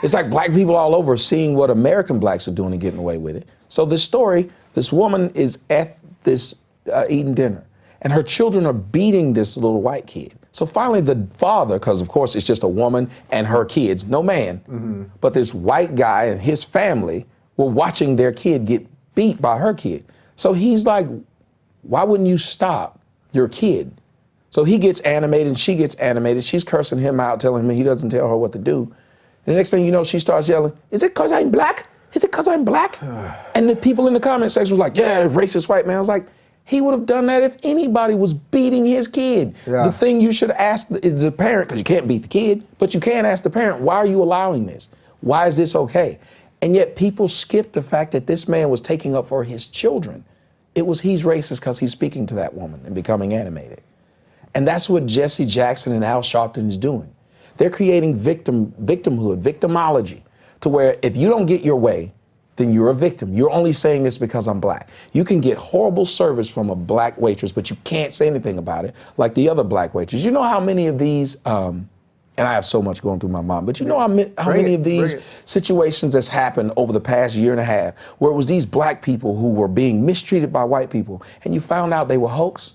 It's like black people all over seeing what American blacks are doing and getting away with it. So this story, this woman is at this eating dinner, and her children are beating this little white kid. So finally the father, because of course it's just a woman and her kids, no man, but this white guy and his family were watching their kid get beat by her kid. So he's like, why wouldn't you stop your kid? So he gets animated and she gets animated. She's cursing him out, telling him he doesn't tell her what to do. And the next thing you know, she starts yelling, is it because I'm black? Is it because I'm black? And the people in the comment section was like, yeah, racist white man. I was like, he would have done that if anybody was beating his kid. Yeah. The thing you should ask is the parent, because you can't beat the kid, but you can ask the parent, why are you allowing this? Why is this okay? And yet people skip the fact that this man was taking up for his children. It was he's racist because he's speaking to that woman and becoming animated. And that's what Jesse Jackson and Al Sharpton is doing. They're creating victimhood, victimology, to where if you don't get your way, then you're a victim. You're only saying this because I'm black. You can get horrible service from a black waitress, but you can't say anything about it, like the other black waitresses. You know how many of these, and I have so much going through my mind, but you know how many of these situations that's happened over the past year and a half, where it was these black people who were being mistreated by white people, and you found out they were hoax?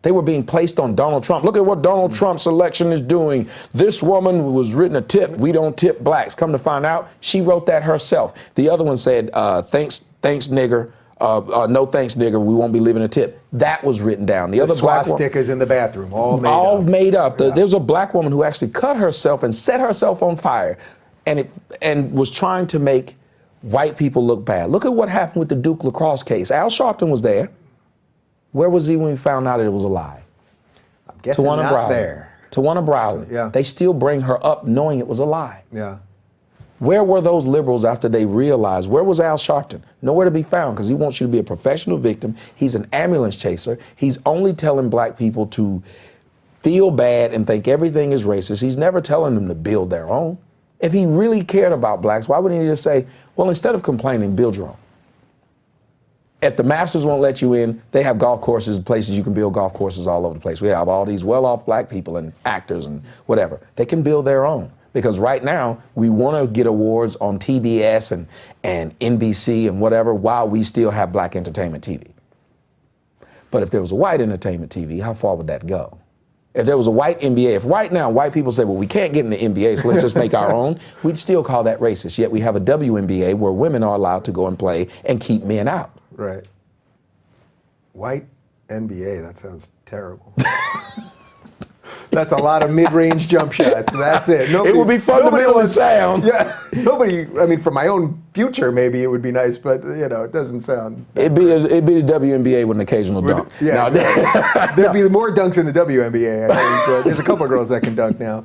They were being placed on Donald Trump. Look at what Donald Trump's election is doing. This woman was written a tip. We don't tip blacks. Come to find out, she wrote that herself. The other one said, thanks nigger. No thanks nigger, we won't be leaving a tip. That was written down. The other black swastikas in the bathroom, all made up. Yeah. There was a black woman who actually cut herself and set herself on fire and was trying to make white people look bad. Look at what happened with the Duke lacrosse case. Al Sharpton was there. Where was he when we found out that it was a lie? I'm guessing not there. Tawana Browley. Yeah. They still bring her up knowing it was a lie. Yeah. Where were those liberals after they realized? Where was Al Sharpton? Nowhere to be found, because he wants you to be a professional victim. He's an ambulance chaser. He's only telling black people to feel bad and think everything is racist. He's never telling them to build their own. If he really cared about blacks, why wouldn't he just say, well, instead of complaining, build your own? If the masters won't let you in, they have golf courses, places you can build golf courses all over the place. We have all these well-off black people and actors and whatever. They can build their own. Because right now, we want to get awards on TBS and NBC and whatever while we still have black entertainment TV. But if there was a white entertainment TV, how far would that go? If there was a white NBA, if right now white people say, well, we can't get in the NBA, so let's just make our own, we'd still call that racist. Yet we have a WNBA where women are allowed to go and play and keep men out. Right. White NBA, that sounds terrible. That's a lot of mid-range jump shots. That's it. It would be fundamental sound. Yeah. Nobody, I mean, for my own future, maybe it would be nice, but, you know, it doesn't sound. It'd be the WNBA with an occasional dunk. Yeah. There'd be more dunks in the WNBA, I think. There's a couple of girls that can dunk now.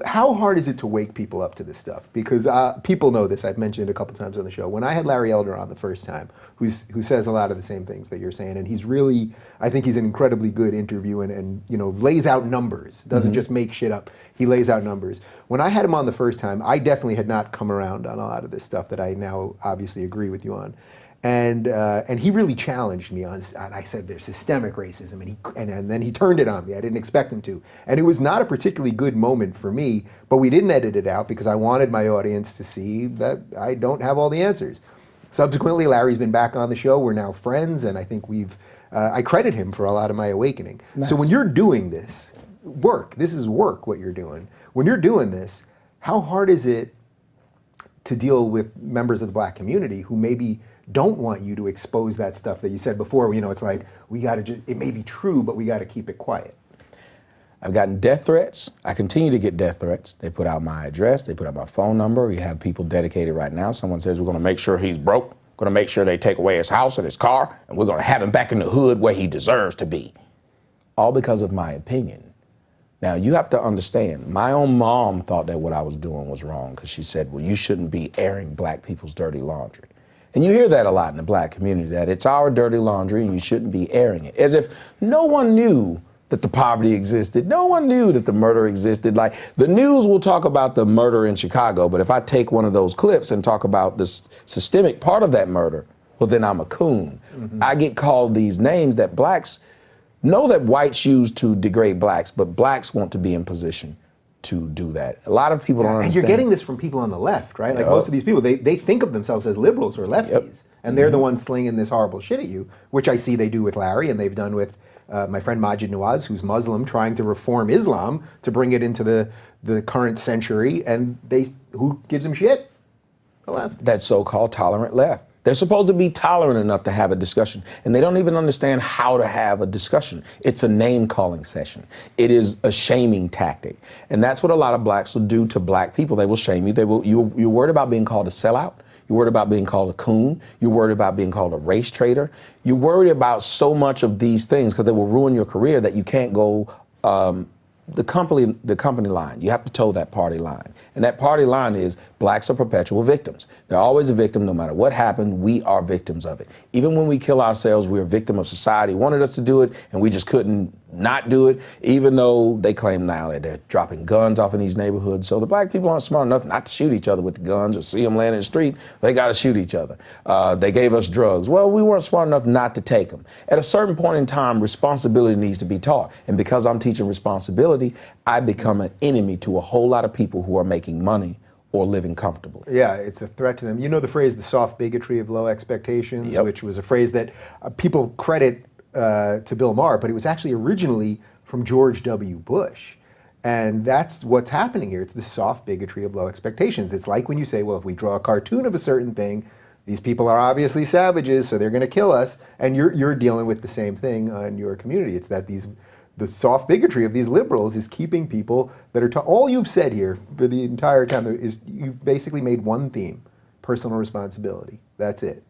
How hard is it to wake people up to this stuff? Because people know this. I've mentioned it a couple times on the show. When I had Larry Elder on the first time, who says a lot of the same things that you're saying, and he's really, I think he's an incredibly good interview and you know, lays out numbers. Doesn't just make shit up. He lays out numbers. When I had him on the first time, I definitely had not come around on a lot of this stuff that I now obviously agree with you on. And he really challenged me on, and I said there's systemic racism, and then he turned it on me. I didn't expect him to. And it was not a particularly good moment for me, but we didn't edit it out because I wanted my audience to see that I don't have all the answers. Subsequently, Larry's been back on the show. We're now friends, and I think I credit him for a lot of my awakening. Nice. So when you're doing this is work, what you're doing. When you're doing this, how hard is it to deal with members of the black community who maybe don't want you to expose that stuff that you said before? You know, it's like, it may be true, but we got to keep it quiet. I've gotten death threats. I continue to get death threats. They put out my address. They put out my phone number. We have people dedicated right now. Someone says, we're going to make sure he's broke. Going to make sure they take away his house and his car, and we're going to have him back in the hood where he deserves to be. All because of my opinion. Now, you have to understand, my own mom thought that what I was doing was wrong because she said, well, you shouldn't be airing black people's dirty laundry. And you hear that a lot in the black community, that it's our dirty laundry and you shouldn't be airing it. As if no one knew that the poverty existed. No one knew that the murder existed. Like, the news will talk about the murder in Chicago, but if I take one of those clips and talk about the systemic part of that murder, well, then I'm a coon. Mm-hmm. I get called these names that blacks know that whites use to degrade blacks, but blacks want to be in position to do that. A lot of people don't And understand. you're getting this from people on the left, right? Like most of these people, they think of themselves as liberals or lefties, Yep. and they're the ones slinging this horrible shit at you, which I see they do with Larry, and they've done with my friend Majid Nawaz, who's Muslim, trying to reform Islam to bring it into the current century, and who gives them shit? The left. That so-called tolerant left. They're supposed to be tolerant enough to have a discussion, and they don't even understand how to have a discussion. It's a name-calling session. It is a shaming tactic, and that's what a lot of blacks will do to black people. They will shame you. You're worried about being called a sellout. You're worried about being called a coon. You're worried about being called a race traitor. You're worried about so much of these things because they will ruin your career that you can't go the company line. You have to toe that party line. And that party line is blacks are perpetual victims. They're always a victim no matter what happened. We are victims of it. Even when we kill ourselves, we're a victim of society. Wanted us to do it and we just couldn't not do it, even though they claim now that they're dropping guns off in these neighborhoods. So the black people aren't smart enough not to shoot each other with the guns or see them laying in the street. They got to shoot each other. They gave us drugs. Well, we weren't smart enough not to take them. At a certain point in time, responsibility needs to be taught. And because I'm teaching responsibility, I become an enemy to a whole lot of people who are making money or living comfortably. Yeah, it's a threat to them. You know the phrase, the soft bigotry of low expectations, Yep. which was a phrase that people credit to Bill Maher, but it was actually originally from George W. Bush. And that's what's happening here. It's the soft bigotry of low expectations. It's like when you say, well, if we draw a cartoon of a certain thing, these people are obviously savages, so they're going to kill us. And you're dealing with the same thing on your community. It's that the soft bigotry of these liberals is keeping people that are, all you've said here for the entire time is you've basically made one theme, personal responsibility. That's it.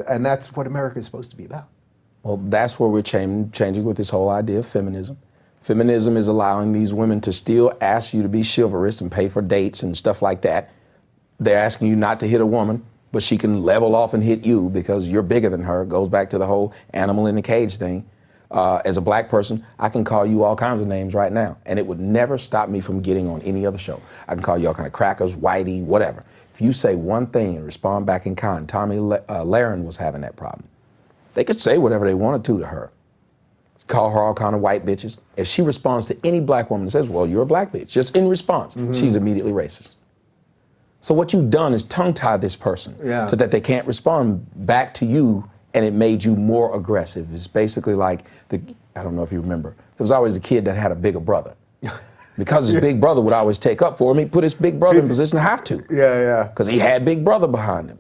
And that's what America is supposed to be about. Well, that's where we're changing with this whole idea of feminism. Feminism is allowing these women to still ask you to be chivalrous and pay for dates and stuff like that. They're asking you not to hit a woman, but she can level off and hit you because you're bigger than her. It goes back to the whole animal in the cage thing. As a black person, I can call you all kinds of names right now, and it would never stop me from getting on any other show. I can call you all kind of crackers, whitey, whatever. If you say one thing and respond back in kind, Tommy Lahren was having that problem. They could say whatever they wanted to her. Call her all kind of white bitches. If she responds to any black woman and says, well, you're a black bitch, just in response, she's immediately racist. So what you've done is tongue-tie this person so that they can't respond back to you, and it made you more aggressive. It's basically like, I don't know if you remember, there was always a kid that had a bigger brother. Because his big brother would always take up for him, he put his big brother in position to have to. Yeah. Because he had big brother behind him.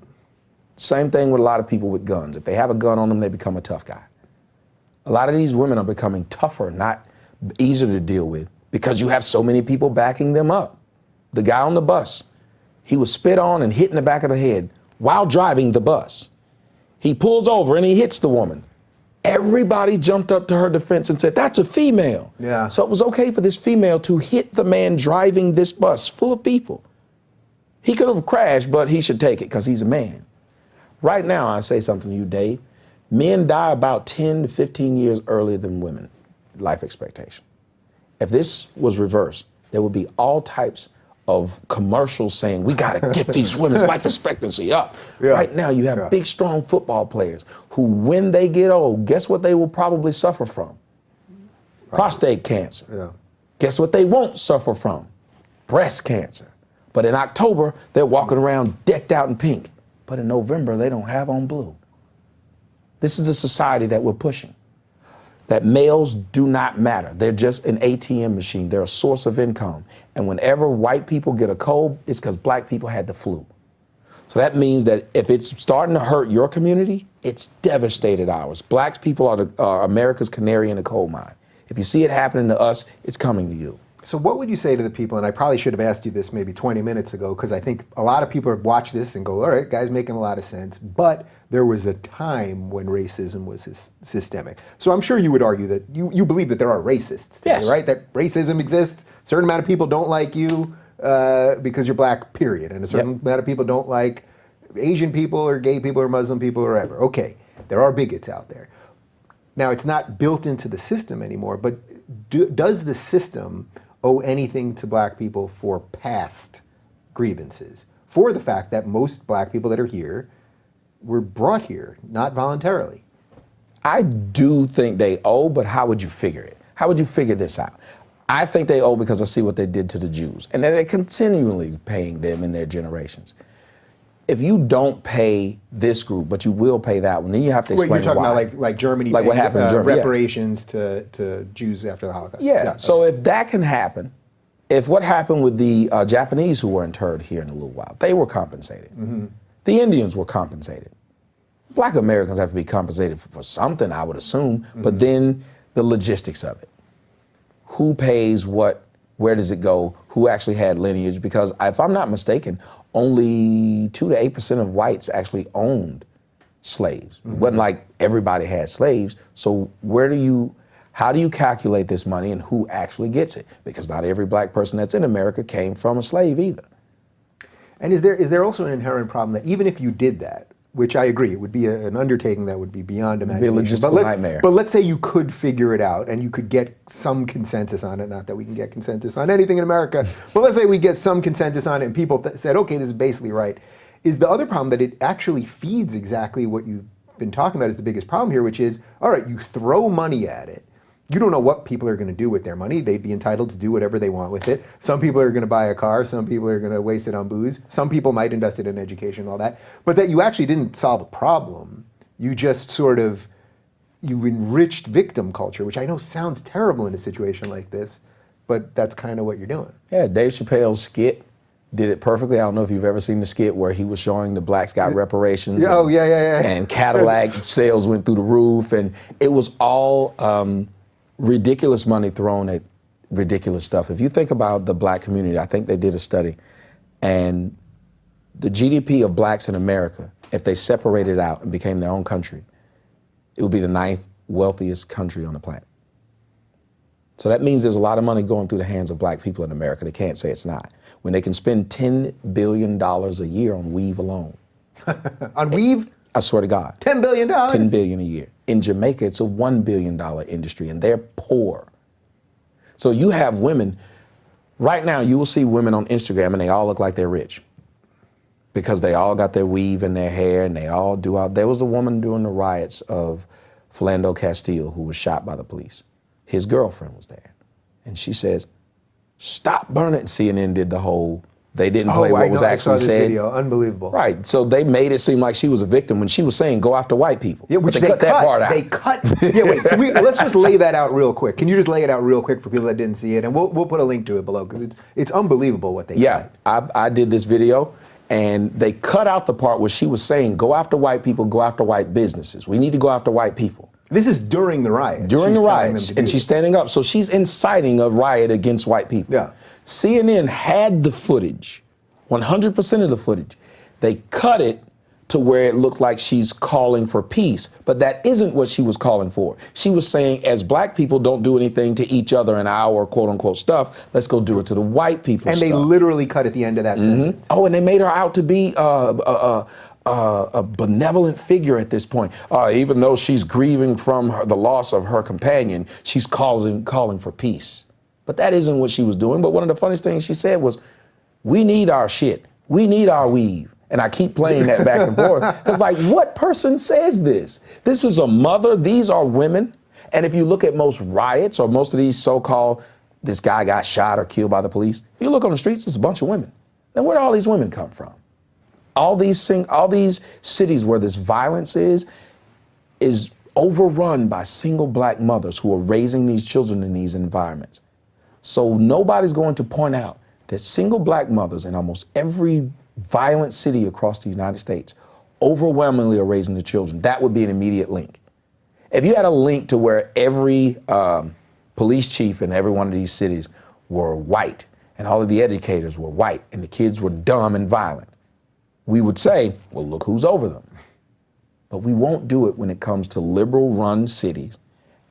Same thing with a lot of people with guns. If they have a gun on them, they become a tough guy. A lot of these women are becoming tougher, not easier to deal with, because you have so many people backing them up. The guy on the bus, he was spit on and hit in the back of the head while driving the bus. He pulls over and he hits the woman. Everybody jumped up to her defense and said, that's a female. Yeah. So it was okay for this female to hit the man driving this bus full of people. He could have crashed, but he should take it because he's a man. Right now, I say something to you, Dave. Men die about 10 to 15 years earlier than women, life expectation. If this was reversed, there would be all types of commercials saying, we got to get these women's life expectancy up. Yeah. Right now, you have big, strong football players who, when they get old, guess what they will probably suffer from? Prostate cancer. Yeah. Guess what they won't suffer from? Breast cancer. But in October, they're walking around decked out in pink. But in November, they don't have on blue. This is the society that we're pushing. That males do not matter. They're just an ATM machine. They're a source of income. And whenever white people get a cold, it's because black people had the flu. So that means that if it's starting to hurt your community, it's devastated ours. Black people are America's canary in the coal mine. If you see it happening to us, it's coming to you. So what would you say to the people, and I probably should have asked you this maybe 20 minutes ago, because I think a lot of people have watched this and go, all right, guy's making a lot of sense, but there was a time when racism was systemic. So I'm sure you would argue that you believe that there are racists today, Yes. right? That racism exists, a certain amount of people don't like you because you're black, period, and a certain amount of people don't like Asian people or gay people or Muslim people or whatever. Okay, there are bigots out there. Now, it's not built into the system anymore, but does the system owe anything to black people for past grievances? For the fact that most black people that are here were brought here, not voluntarily. I do think they owe, but how would you figure it? How would you figure this out? I think they owe because I see what they did to the Jews, and that they're continually paying them in their generations. If you don't pay this group, but you will pay that one, then you have to explain why. Wait, you're talking about like Germany like paying what happened in Germany, reparations to Jews after the Holocaust. Yeah. So if that can happen, if what happened with the Japanese who were interred here in a little while, they were compensated. Mm-hmm. The Indians were compensated. Black Americans have to be compensated for something, I would assume, but then the logistics of it. Who pays what? Where does it go? Who actually had lineage? Because if I'm not mistaken, only 2 to 8% of whites actually owned slaves. It wasn't like everybody had slaves. So how do you calculate this money and who actually gets it? Because not every black person that's in America came from a slave either. And is there also an inherent problem that even if you did that, which I agree, it would be an undertaking that would be beyond imagination. It'd be a logistical nightmare. But let's say you could figure it out and you could get some consensus on it. Not that we can get consensus on anything in America, but let's say we get some consensus on it and people said, okay, this is basically right. Is the other problem that it actually feeds exactly what you've been talking about is the biggest problem here, which is, all right, you throw money at it. You don't know what people are going to do with their money. They'd be entitled to do whatever they want with it. Some people are going to buy a car. Some people are going to waste it on booze. Some people might invest it in education and all that. But that you actually didn't solve a problem. You just you enriched victim culture, which I know sounds terrible in a situation like this, but that's kind of what you're doing. Yeah, Dave Chappelle's skit did it perfectly. I don't know if you've ever seen the skit where he was showing the blacks got reparations. Yeah. And Cadillac sales went through the roof, and it was all ridiculous money thrown at ridiculous stuff. If you think about the black community, I think they did a study, and the GDP of blacks in America, if they separated out and became their own country, it would be the 9th wealthiest country on the planet. So that means there's a lot of money going through the hands of black people in America. They can't say it's not. When they can spend $10 billion a year on weave alone. On weave? I swear to God. $10 billion? $10 billion a year. In Jamaica, it's a $1 billion industry, and they're poor. So you have women, right now you will see women on Instagram and they all look like they're rich because they all got their weave in their hair and they all there was a woman during the riots of Philando Castile who was shot by the police. His girlfriend was there. And she says, stop burning. CNN did the whole, they didn't play what was actually I saw this said. video. Unbelievable. Right, so they made it seem like she was a victim when she was saying go after white people. Yeah, which they cut that part out. They cut. Yeah, wait. Let's just lay that out real quick. Can you just lay it out real quick for people that didn't see it, and we'll put a link to it below because it's unbelievable what they did. Yeah, I did this video, and they cut out the part where she was saying go after white people, go after white businesses. We need to go after white people. This is during the riots. During the riots, and she's standing up, so she's inciting a riot against white people. Yeah. CNN had the footage. 100% of the footage. They cut it to where it looked like she's calling for peace, but that isn't what she was calling for. She was saying, as black people don't do anything to each other in our quote unquote stuff, let's go do it to the white people. And they literally cut at the end of that sentence. Oh, and they made her out to be a benevolent figure at this point. Even though she's grieving from the loss of her companion, she's calling for peace. But that isn't what she was doing. But one of the funniest things she said was, we need our shit. We need our weave. And I keep playing that back and forth. Because like, what person says this? This is a mother. These are women. And if you look at most riots or most of these so-called, this guy got shot or killed by the police, if you look on the streets, it's a bunch of women. Then where do all these women come from? All these cities where this violence is overrun by single black mothers who are raising these children in these environments. So nobody's going to point out that single black mothers in almost every violent city across the United States overwhelmingly are raising the children. That would be an immediate link. If you had a link to where every police chief in every one of these cities were white and all of the educators were white and the kids were dumb and violent, we would say, well, look who's over them. But we won't do it when it comes to liberal-run cities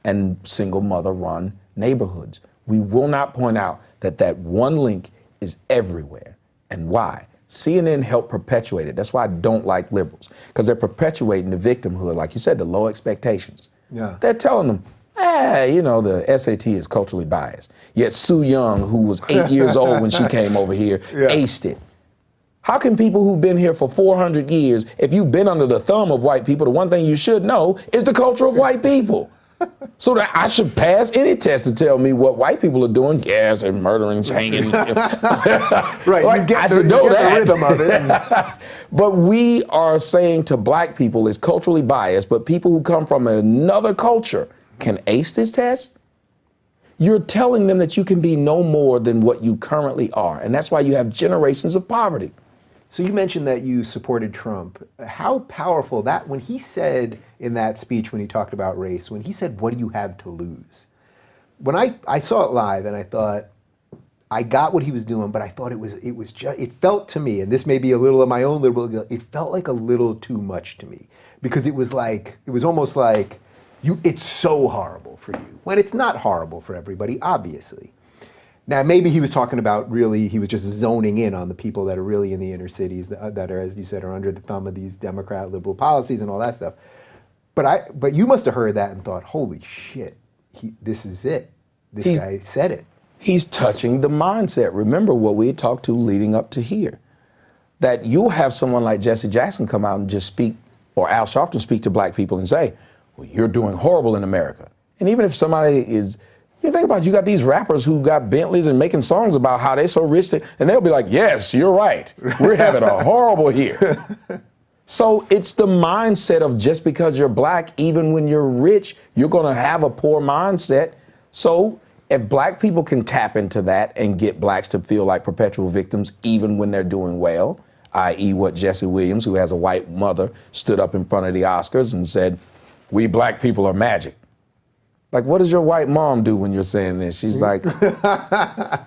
and single mother-run neighborhoods. We will not point out that that one link is everywhere. And why? CNN helped perpetuate it. That's why I don't like liberals, because they're perpetuating the victimhood, like you said, the low expectations. Yeah. They're telling them, the SAT is culturally biased. Yet Sue Young, who was 8 years old when she came over here, aced it. How can people who've been here for 400 years, if you've been under the thumb of white people, the one thing you should know is the culture of white people. So that I should pass any test to tell me what white people are doing. Yes, and murdering, hanging. Right, Like, you get, I the, should you know get that. the rhythm of it. But we are saying to black people, it's culturally biased, but people who come from another culture can ace this test. You're telling them that you can be no more than what you currently are. And that's why you have generations of poverty. So you mentioned that you supported Trump. How powerful that, when he said in that speech, when he talked about race, when he said, what do you have to lose? When I saw it live and I thought, I got what he was doing, but I thought it felt to me, and this may be a little of my own liberal guilt, it felt like a little too much to me. Because it was almost like, it's so horrible for you. When it's not horrible for everybody, obviously. Now, maybe he was talking about he was just zoning in on the people that are really in the inner cities that are, as you said, are under the thumb of these Democrat liberal policies and all that stuff. But you must have heard that and thought, holy shit, this is it. This guy said it. He's touching the mindset. Remember what we had talked to leading up to here. That you'll have someone like Jesse Jackson come out and just speak, or Al Sharpton speak to black people and say, well, you're doing horrible in America. And even if somebody is, you think about it, you got these rappers who got Bentleys and making songs about how they're so rich, and they'll be like, yes, you're right. We're having a horrible here. So it's the mindset of just because you're black, even when you're rich, you're gonna have a poor mindset. So if black people can tap into that and get blacks to feel like perpetual victims, even when they're doing well, i.e. what Jesse Williams, who has a white mother, stood up in front of the Oscars and said, we black people are magic. Like, what does your white mom do when you're saying this? She's like, yeah,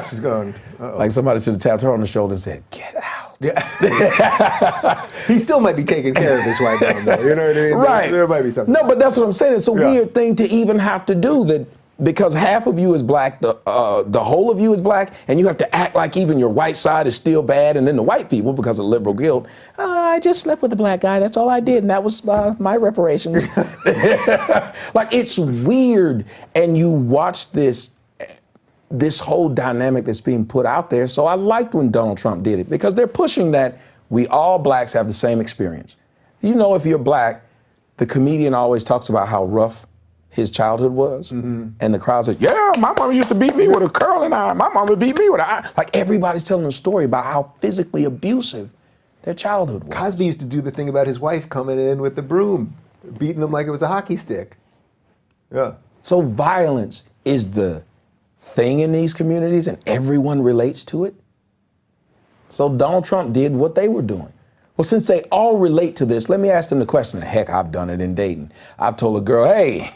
she's going, uh-oh. Like somebody should have tapped her on the shoulder and said, get out. Yeah. He still might be taking care of his white mom, though. You know what I mean? Right. There might be something. No, but that's what I'm saying. It's a weird thing to even have to do, that because half of you is black, the whole of you is black, and you have to act like even your white side is still bad, and then the white people, because of liberal guilt, I just slept with a black guy, that's all I did, and that was my reparations. Like, it's weird, and you watch this whole dynamic that's being put out there. So I liked when Donald Trump did it, because they're pushing that we all blacks have the same experience. You know, if you're black, the comedian always talks about how rough his childhood was. Mm-hmm. And the crowd says, yeah, my mama used to beat me with a curling iron. My mama beat me with an iron. Like, everybody's telling a story about how physically abusive their childhood was. Cosby used to do the thing about his wife coming in with the broom, beating them like it was a hockey stick. Yeah. So violence is the thing in these communities, and everyone relates to it. So Donald Trump did what they were doing. Well, since they all relate to this, let me ask them the question. Heck, I've done it in dating. I've told a girl, hey,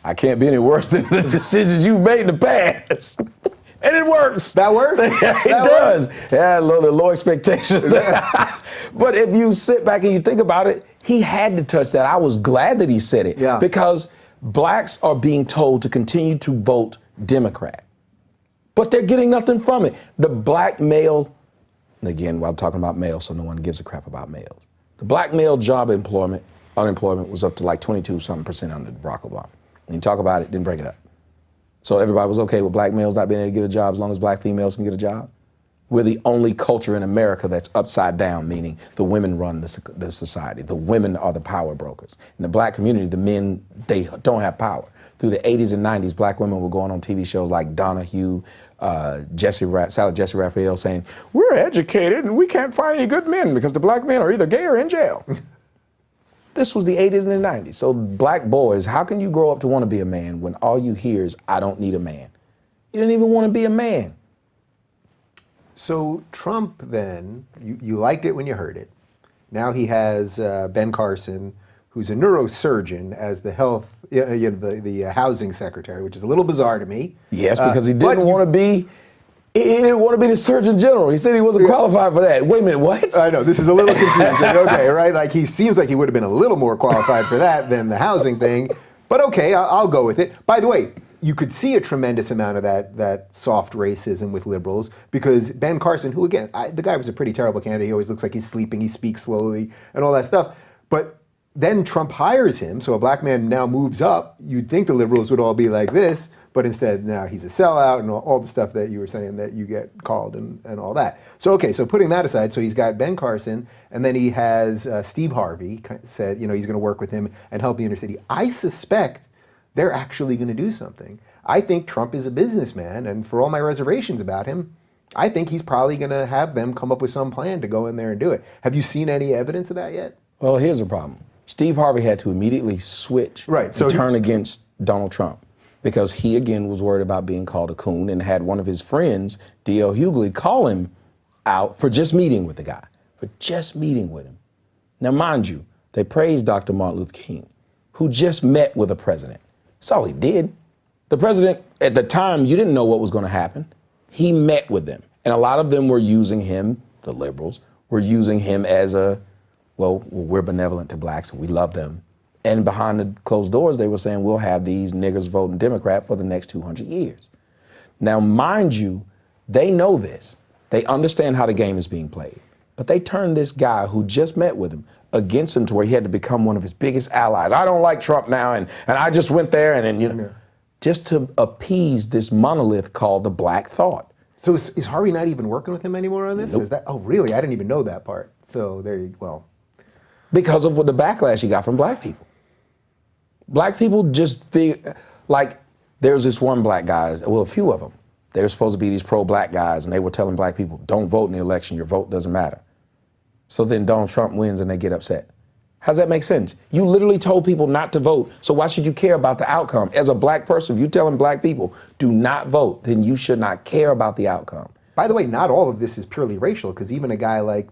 I can't be any worse than the decisions you've made in the past. And it works. That works? It does. Yeah, low expectations. But if you sit back and you think about it, he had to touch that. I was glad that he said it. Yeah. Because blacks are being told to continue to vote Democrat. But they're getting nothing from it. The black male, again, I'm talking about males, so no one gives a crap about males. The black male job unemployment was up to like 22-something% under Barack Obama. And you talk about it, didn't break it up. So everybody was okay with black males not being able to get a job as long as black females can get a job. We're the only culture in America that's upside down, meaning the women run the society. The women are the power brokers. In the black community, the men, they don't have power. Through the 80s and 90s, black women were going on TV shows like Donahue, Sally Jesse Raphael saying, we're educated and we can't find any good men because the black men are either gay or in jail. This was the 80s and the 90s. So black boys, how can you grow up to want to be a man when all you hear is, I don't need a man? You didn't even want to be a man. So Trump then, you liked it when you heard it. Now he has Ben Carson, who's a neurosurgeon, as the the housing secretary, which is a little bizarre to me. Yes, because he didn't want to be. He didn't want to be the Surgeon General. He said he wasn't qualified for that. Wait a minute, what? I know, this is a little confusing. Okay, right? Like, he seems like he would have been a little more qualified for that than the housing thing. But okay, I'll go with it. By the way, you could see a tremendous amount of that soft racism with liberals, because Ben Carson, who again, the guy was a pretty terrible candidate. He always looks like he's sleeping, he speaks slowly, and all that stuff. But then Trump hires him, so a black man now moves up. You'd think the liberals would all be like this, but instead now he's a sellout and all the stuff that you were saying that you get called and all that. So okay, so putting that aside, so he's got Ben Carson, and then he has Steve Harvey said, he's going to work with him and help the inner city. I suspect they're actually going to do something. I think Trump is a businessman, and for all my reservations about him, I think he's probably going to have them come up with some plan to go in there and do it. Have you seen any evidence of that yet? Well, here's the problem. Steve Harvey had to immediately switch and turn against Donald Trump because he, again, was worried about being called a coon and had one of his friends, D.L. Hughley, call him out for just meeting with the guy, for just meeting with him. Now, mind you, they praised Dr. Martin Luther King, who just met with the president. That's all he did. The president, at the time, you didn't know what was going to happen. He met with them. And a lot of them were using him, the liberals, were using him as well, we're benevolent to blacks and we love them. And behind the closed doors, they were saying, we'll have these niggers voting Democrat for the next 200 years. Now, mind you, they know this. They understand how the game is being played. But they turned this guy who just met with him against him to where he had to become one of his biggest allies. I don't like Trump now, and I just went there and just to appease this monolith called the Black Thought. So is Harvey not even working with him anymore on this? Nope. Is that? Oh, really? I didn't even know that part. So there you go. Because of what the backlash he got from black people. Black people just feel like there's this one black guy, well, a few of them. They were supposed to be these pro-black guys, and they were telling black people, don't vote in the election, your vote doesn't matter. So then Donald Trump wins and they get upset. How's that make sense? You literally told people not to vote, so why should you care about the outcome? As a black person, if you're telling black people, do not vote, then you should not care about the outcome. By the way, not all of this is purely racial, because even a guy like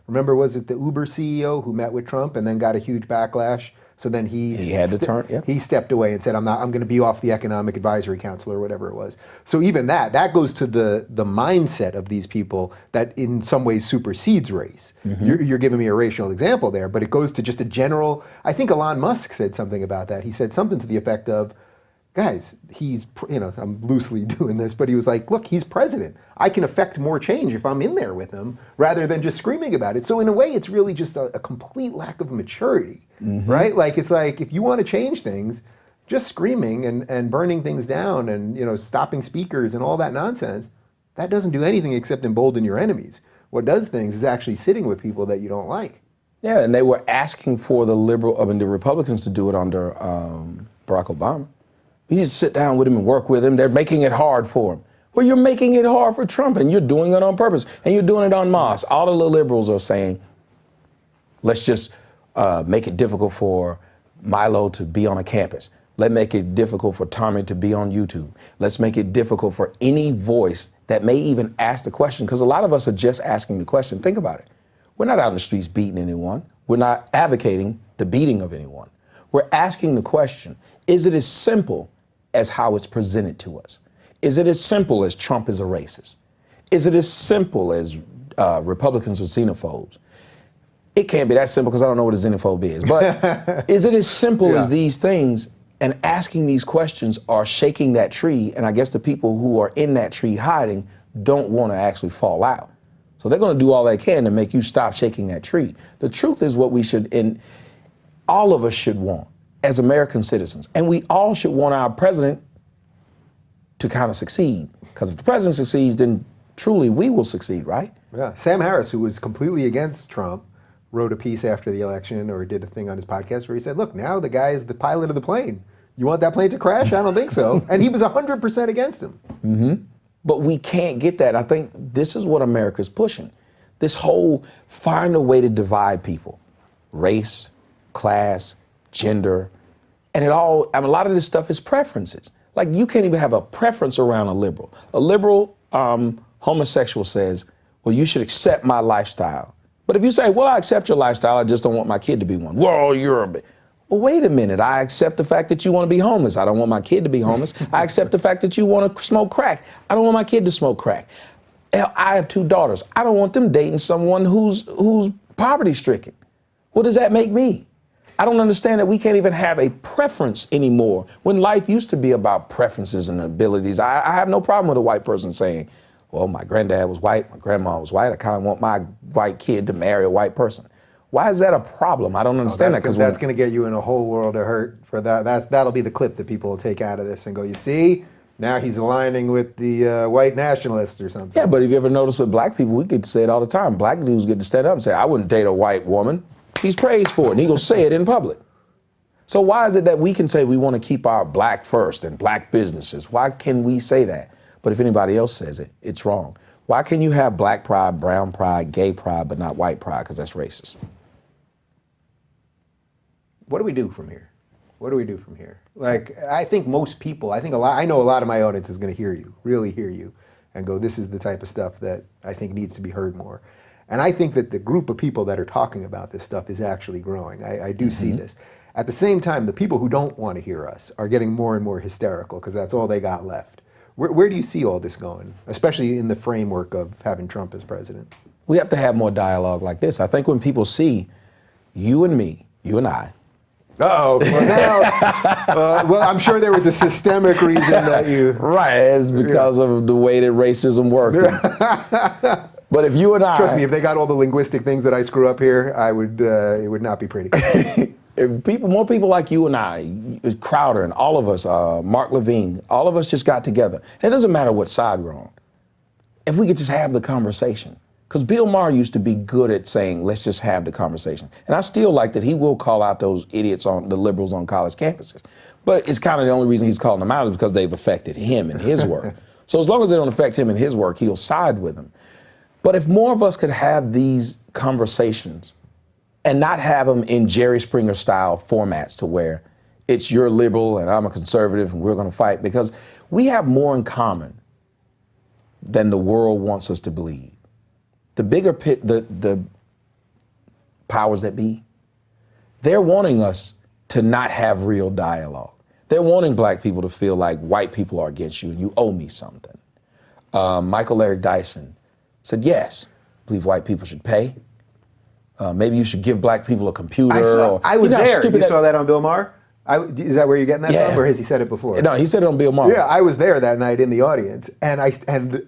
remember, was it the Uber CEO who met with Trump and then got a huge backlash? So then he had to turn. Yep. He stepped away and said, I'm going to be off the Economic Advisory Council or whatever it was. So even that goes to the mindset of these people that in some ways supersedes race. Mm-hmm. You're giving me a racial example there, but it goes to just a general, I think Elon Musk said something about that. He said something to the effect of, guys, I'm loosely doing this, but he was like, look, he's president. I can affect more change if I'm in there with him rather than just screaming about it. So in a way, it's really just a complete lack of maturity, right? Like, it's like, if you want to change things, just screaming and burning things down and, stopping speakers and all that nonsense, that doesn't do anything except embolden your enemies. What does things is actually sitting with people that you don't like. Yeah, and they were asking for the Republicans to do it under Barack Obama. You need to sit down with him and work with him. They're making it hard for him. Well, you're making it hard for Trump, and you're doing it on purpose, and you're doing it en masse. All of the liberals are saying, let's just make it difficult for Milo to be on a campus. Let's make it difficult for Tommy to be on YouTube. Let's make it difficult for any voice that may even ask the question, because a lot of us are just asking the question. Think about it. We're not out in the streets beating anyone. We're not advocating the beating of anyone. We're asking the question, is it as simple as how it's presented to us? Is it as simple as Trump is a racist? Is it as simple as Republicans are xenophobes? It can't be that simple because I don't know what a xenophobe is. But is it as simple as these things? And asking these questions are shaking that tree. And I guess the people who are in that tree hiding don't want to actually fall out. So they're going to do all they can to make you stop shaking that tree. The truth is what we should, and all of us should want as American citizens. And we all should want our president to kind of succeed. Because if the president succeeds, then truly we will succeed, right? Yeah. Sam Harris, who was completely against Trump, wrote a piece after the election or did a thing on his podcast where he said, look, now the guy is the pilot of the plane. You want that plane to crash? I don't think so. And he was 100% against him. Mm-hmm. But we can't get that. I think this is what America's pushing. This whole find a way to divide people. Race, class, gender, and a lot of this stuff is preferences. Like, you can't even have a preference around a liberal. A liberal homosexual says, well, you should accept my lifestyle. But if you say, well, I accept your lifestyle, I just don't want my kid to be one. Well, well, wait a minute. I accept the fact that you want to be homeless. I don't want my kid to be homeless. I accept the fact that you want to smoke crack. I don't want my kid to smoke crack. I have 2 daughters. I don't want them dating someone who's poverty stricken. What does that make me? I don't understand that we can't even have a preference anymore when life used to be about preferences and abilities. I have no problem with a white person saying, well, my granddad was white, my grandma was white, I kind of want my white kid to marry a white person. Why is that a problem? I don't understand that. That's going to get you in a whole world of hurt for that. That'll be the clip that people will take out of this and go, you see, now he's aligning with the white nationalists or something. Yeah, but if you ever notice with black people, we get to say it all the time. Black dudes get to stand up and say, I wouldn't date a white woman. He's praised for it, and he gonna say it in public. So why is it that we can say we want to keep our black first and black businesses? Why can we say that? But if anybody else says it, it's wrong. Why can you have black pride, brown pride, gay pride, but not white pride? Because that's racist. What do we do from here? What do we do from here? Like, I think most people, I know a lot of my audience is going to hear you, really hear you, and go, this is the type of stuff that I think needs to be heard more. And I think that the group of people that are talking about this stuff is actually growing. I do see this. At the same time, the people who don't want to hear us are getting more and more hysterical because that's all they got left. Where do you see all this going, especially in the framework of having Trump as president? We have to have more dialogue like this. I think when people see you and me, you and I. Uh-oh, well now, well, I'm sure there was a systemic reason that you... Right, it's because of the way that racism worked. But if you and I... Trust me, if they got all the linguistic things that I screw up here, it would not be pretty. If more people like you and I, Crowder and all of us, Mark Levine, all of us just got together. And it doesn't matter what side we're on. If we could just have the conversation. Because Bill Maher used to be good at saying, let's just have the conversation. And I still like that he will call out those idiots, the liberals on college campuses. But it's kind of the only reason he's calling them out is because they've affected him and his work. So as long as they don't affect him and his work, he'll side with them. But if more of us could have these conversations and not have them in Jerry Springer style formats to where it's you're liberal and I'm a conservative and we're going to fight, because we have more in common than the world wants us to believe. The bigger the powers that be, they're wanting us to not have real dialogue. They're wanting black people to feel like white people are against you and you owe me something. Michael Eric Dyson said, yes, I believe white people should pay. Maybe you should give black people a computer. I was there. You saw that on Bill Maher? Is that where you're getting that from, or has he said it before? No, he said it on Bill Maher. Yeah, I was there that night in the audience, and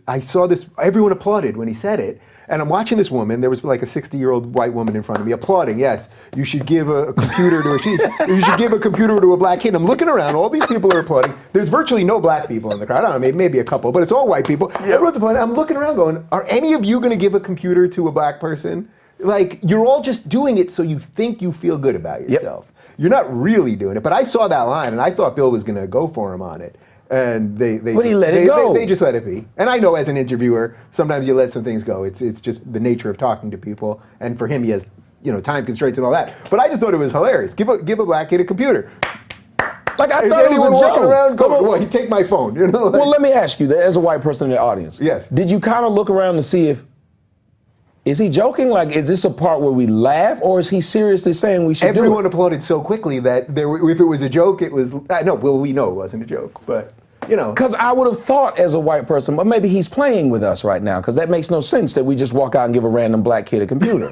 I saw this. Everyone applauded when he said it, and I'm watching this woman. There was like a 60-year-old white woman in front of me applauding. Yes, you should give a computer to you should give a computer to a black kid. I'm looking around. All these people are applauding. There's virtually no black people in the crowd. I don't know, maybe a couple, but it's all white people. Yep. Everyone's applauding. I'm looking around, going, are any of you going to give a computer to a black person? Like, you're all just doing it so you think you feel good about yourself. Yep. You're not really doing it. But I saw that line, and I thought Bill was going to go for him on it. And they let it go. They just let it be. And I know as an interviewer, sometimes you let some things go. It's just the nature of talking to people. And for him, he has time constraints and all that. But I just thought it was hilarious. Give a black kid a computer. Like, I thought it was a joke. Walking around going, well, he'd take my phone. Well, let me ask you, as a white person in the audience. Yes. Did you kind of look around to see is he joking? Like, is this a part where we laugh, or is he seriously saying we should do it? Everyone applauded so quickly that if it was a joke, it was, we know it wasn't a joke, but, Because I would have thought as a white person, but maybe he's playing with us right now, because that makes no sense that we just walk out and give a random black kid a computer.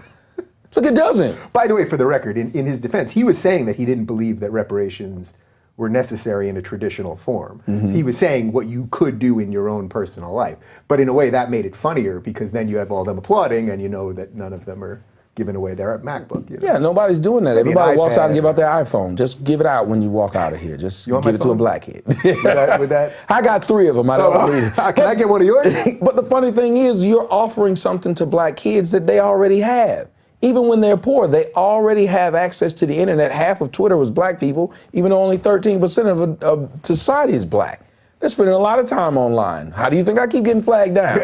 Look, it doesn't. By the way, for the record, in his defense, he was saying that he didn't believe that reparations were necessary in a traditional form. Mm-hmm. He was saying what you could do in your own personal life. But in a way, that made it funnier because then you have all them applauding and you know that none of them are giving away their MacBook. Yeah, nobody's doing that. Maybe everybody walks out and give out their iPhone. Just give it out when you walk out of here. Just give it to a black kid. with that? I got 3 of them. I don't need it. Can I get one of yours? But the funny thing is, you're offering something to black kids that they already have. Even when they're poor, they already have access to the internet. Half of Twitter was black people, even though only 13% of society is black. They're spending a lot of time online. How do you think I keep getting flagged down?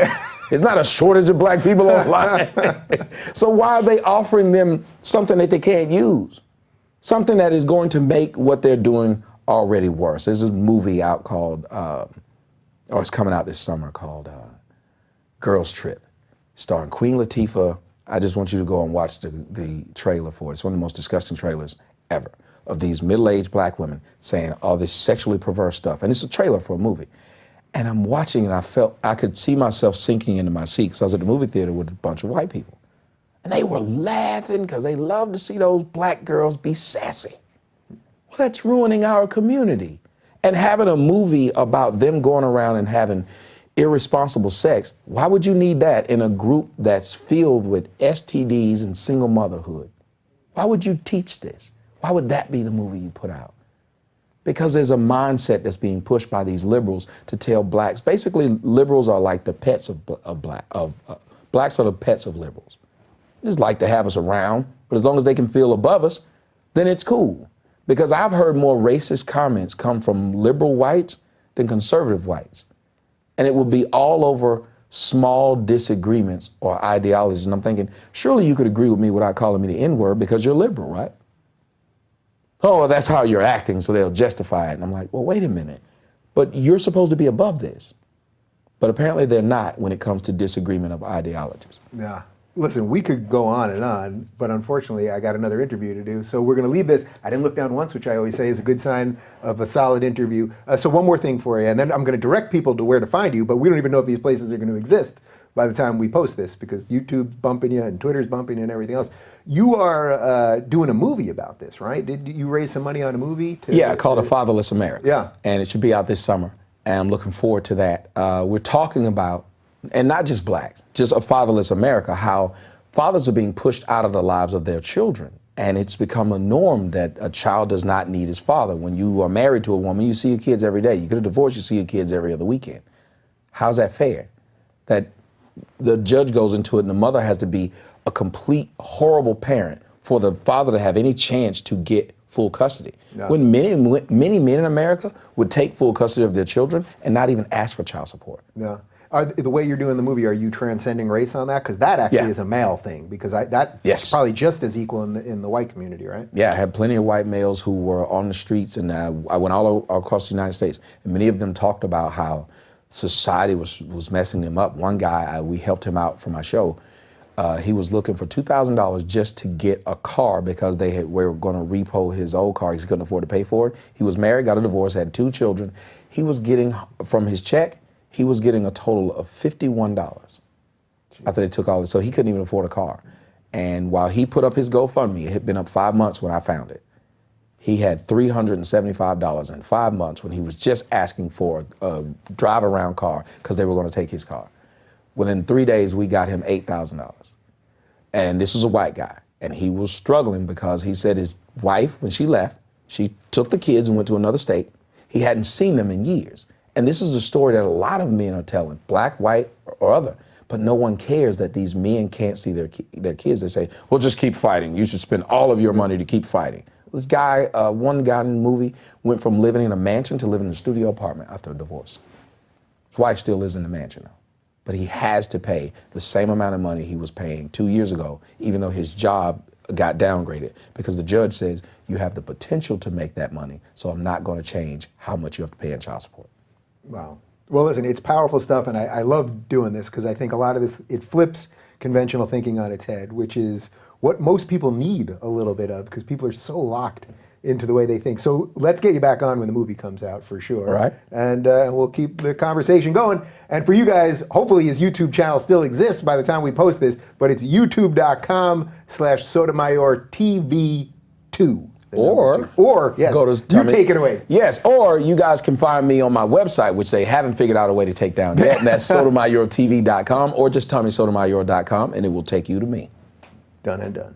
It's not a shortage of black people online. So why are they offering them something that they can't use? Something that is going to make what they're doing already worse. There's a movie out called, or it's coming out this summer, called Girls Trip, starring Queen Latifah. I just want you to go and watch the trailer for it. It's one of the most disgusting trailers ever of these middle-aged black women saying all this sexually perverse stuff. And it's a trailer for a movie. And I'm watching and I could see myself sinking into my seat because I was at the movie theater with a bunch of white people. And they were laughing because they love to see those black girls be sassy. Well, that's ruining our community. And having a movie about them going around and having irresponsible sex, why would you need that in a group that's filled with STDs and single motherhood? Why would you teach this? Why would that be the movie you put out? Because there's a mindset that's being pushed by these liberals to tell blacks. Basically, liberals are like the pets of blacks are the pets of liberals. They just like to have us around, but as long as they can feel above us, then it's cool. Because I've heard more racist comments come from liberal whites than conservative whites. And it will be all over small disagreements or ideologies. And I'm thinking, surely you could agree with me without calling me the N-word because you're liberal, right? Oh, well, that's how you're acting, so they'll justify it. And I'm like, well, wait a minute. But you're supposed to be above this. But apparently they're not when it comes to disagreement of ideologies. Yeah. Listen, we could go on, but unfortunately I got another interview to do. So we're going to leave this. I didn't look down once, which I always say is a good sign of a solid interview. So one more thing for you, and then I'm going to direct people to where to find you, but we don't even know if these places are going to exist by the time we post this, because YouTube's bumping you and Twitter's bumping you and everything else. You are doing a movie about this, right? Did you raise some money on a movie? Yeah, called A Fatherless America. Yeah. And it should be out this summer, and I'm looking forward to that. We're talking about, and not just blacks, just a fatherless America, how fathers are being pushed out of the lives of their children. And it's become a norm that a child does not need his father. When you are married to a woman, you see your kids every day. You get a divorce, you see your kids every other weekend. How's that fair? That the judge goes into it and the mother has to be a complete horrible parent for the father to have any chance to get full custody. Yeah. When many men in America would take full custody of their children and not even ask for child support. Yeah. The way you're doing the movie, are you transcending race on that? Because that actually is a male thing, because that's probably just as equal in the white community, right? Yeah, I had plenty of white males who were on the streets, and I went all across the United States, and many of them talked about how society was messing them up. One guy, we helped him out for my show. He was looking for $2,000 just to get a car because were going to repo his old car. He couldn't afford to pay for it. He was married, got a divorce, had 2 children. He was getting, from his check, he was getting a total of $51 after they took all this. So he couldn't even afford a car. And while he put up his GoFundMe, it had been up 5 months when I found it. He had $375 in 5 months when he was just asking for a drive-around car because they were going to take his car. Within 3 days, we got him $8,000. And this was a white guy. And he was struggling because he said his wife, when she left, she took the kids and went to another state. He hadn't seen them in years. And this is a story that a lot of men are telling, black, white, or other. But no one cares that these men can't see their kids. They say, well, just keep fighting. You should spend all of your money to keep fighting. This guy, one guy in the movie, went from living in a mansion to living in a studio apartment after a divorce. His wife still lives in the mansion now. But he has to pay the same amount of money he was paying 2 years ago, even though his job got downgraded, because the judge says you have the potential to make that money, so I'm not going to change how much you have to pay in child support. Wow. Well, listen, it's powerful stuff, and I love doing this because I think a lot of this, it flips conventional thinking on its head, which is what most people need a little bit of, because people are so locked into the way they think. So let's get you back on when the movie comes out, for sure. All right. And we'll keep the conversation going. And for you guys, hopefully his YouTube channel still exists by the time we post this, but it's youtube.com/Sotomayor TV2. Or yes, go to you take it away. Yes, or you guys can find me on my website, which they haven't figured out a way to take down yet, and that's sotomayortv.com, or just TommySotomayor.com, and it will take you to me. Done and done.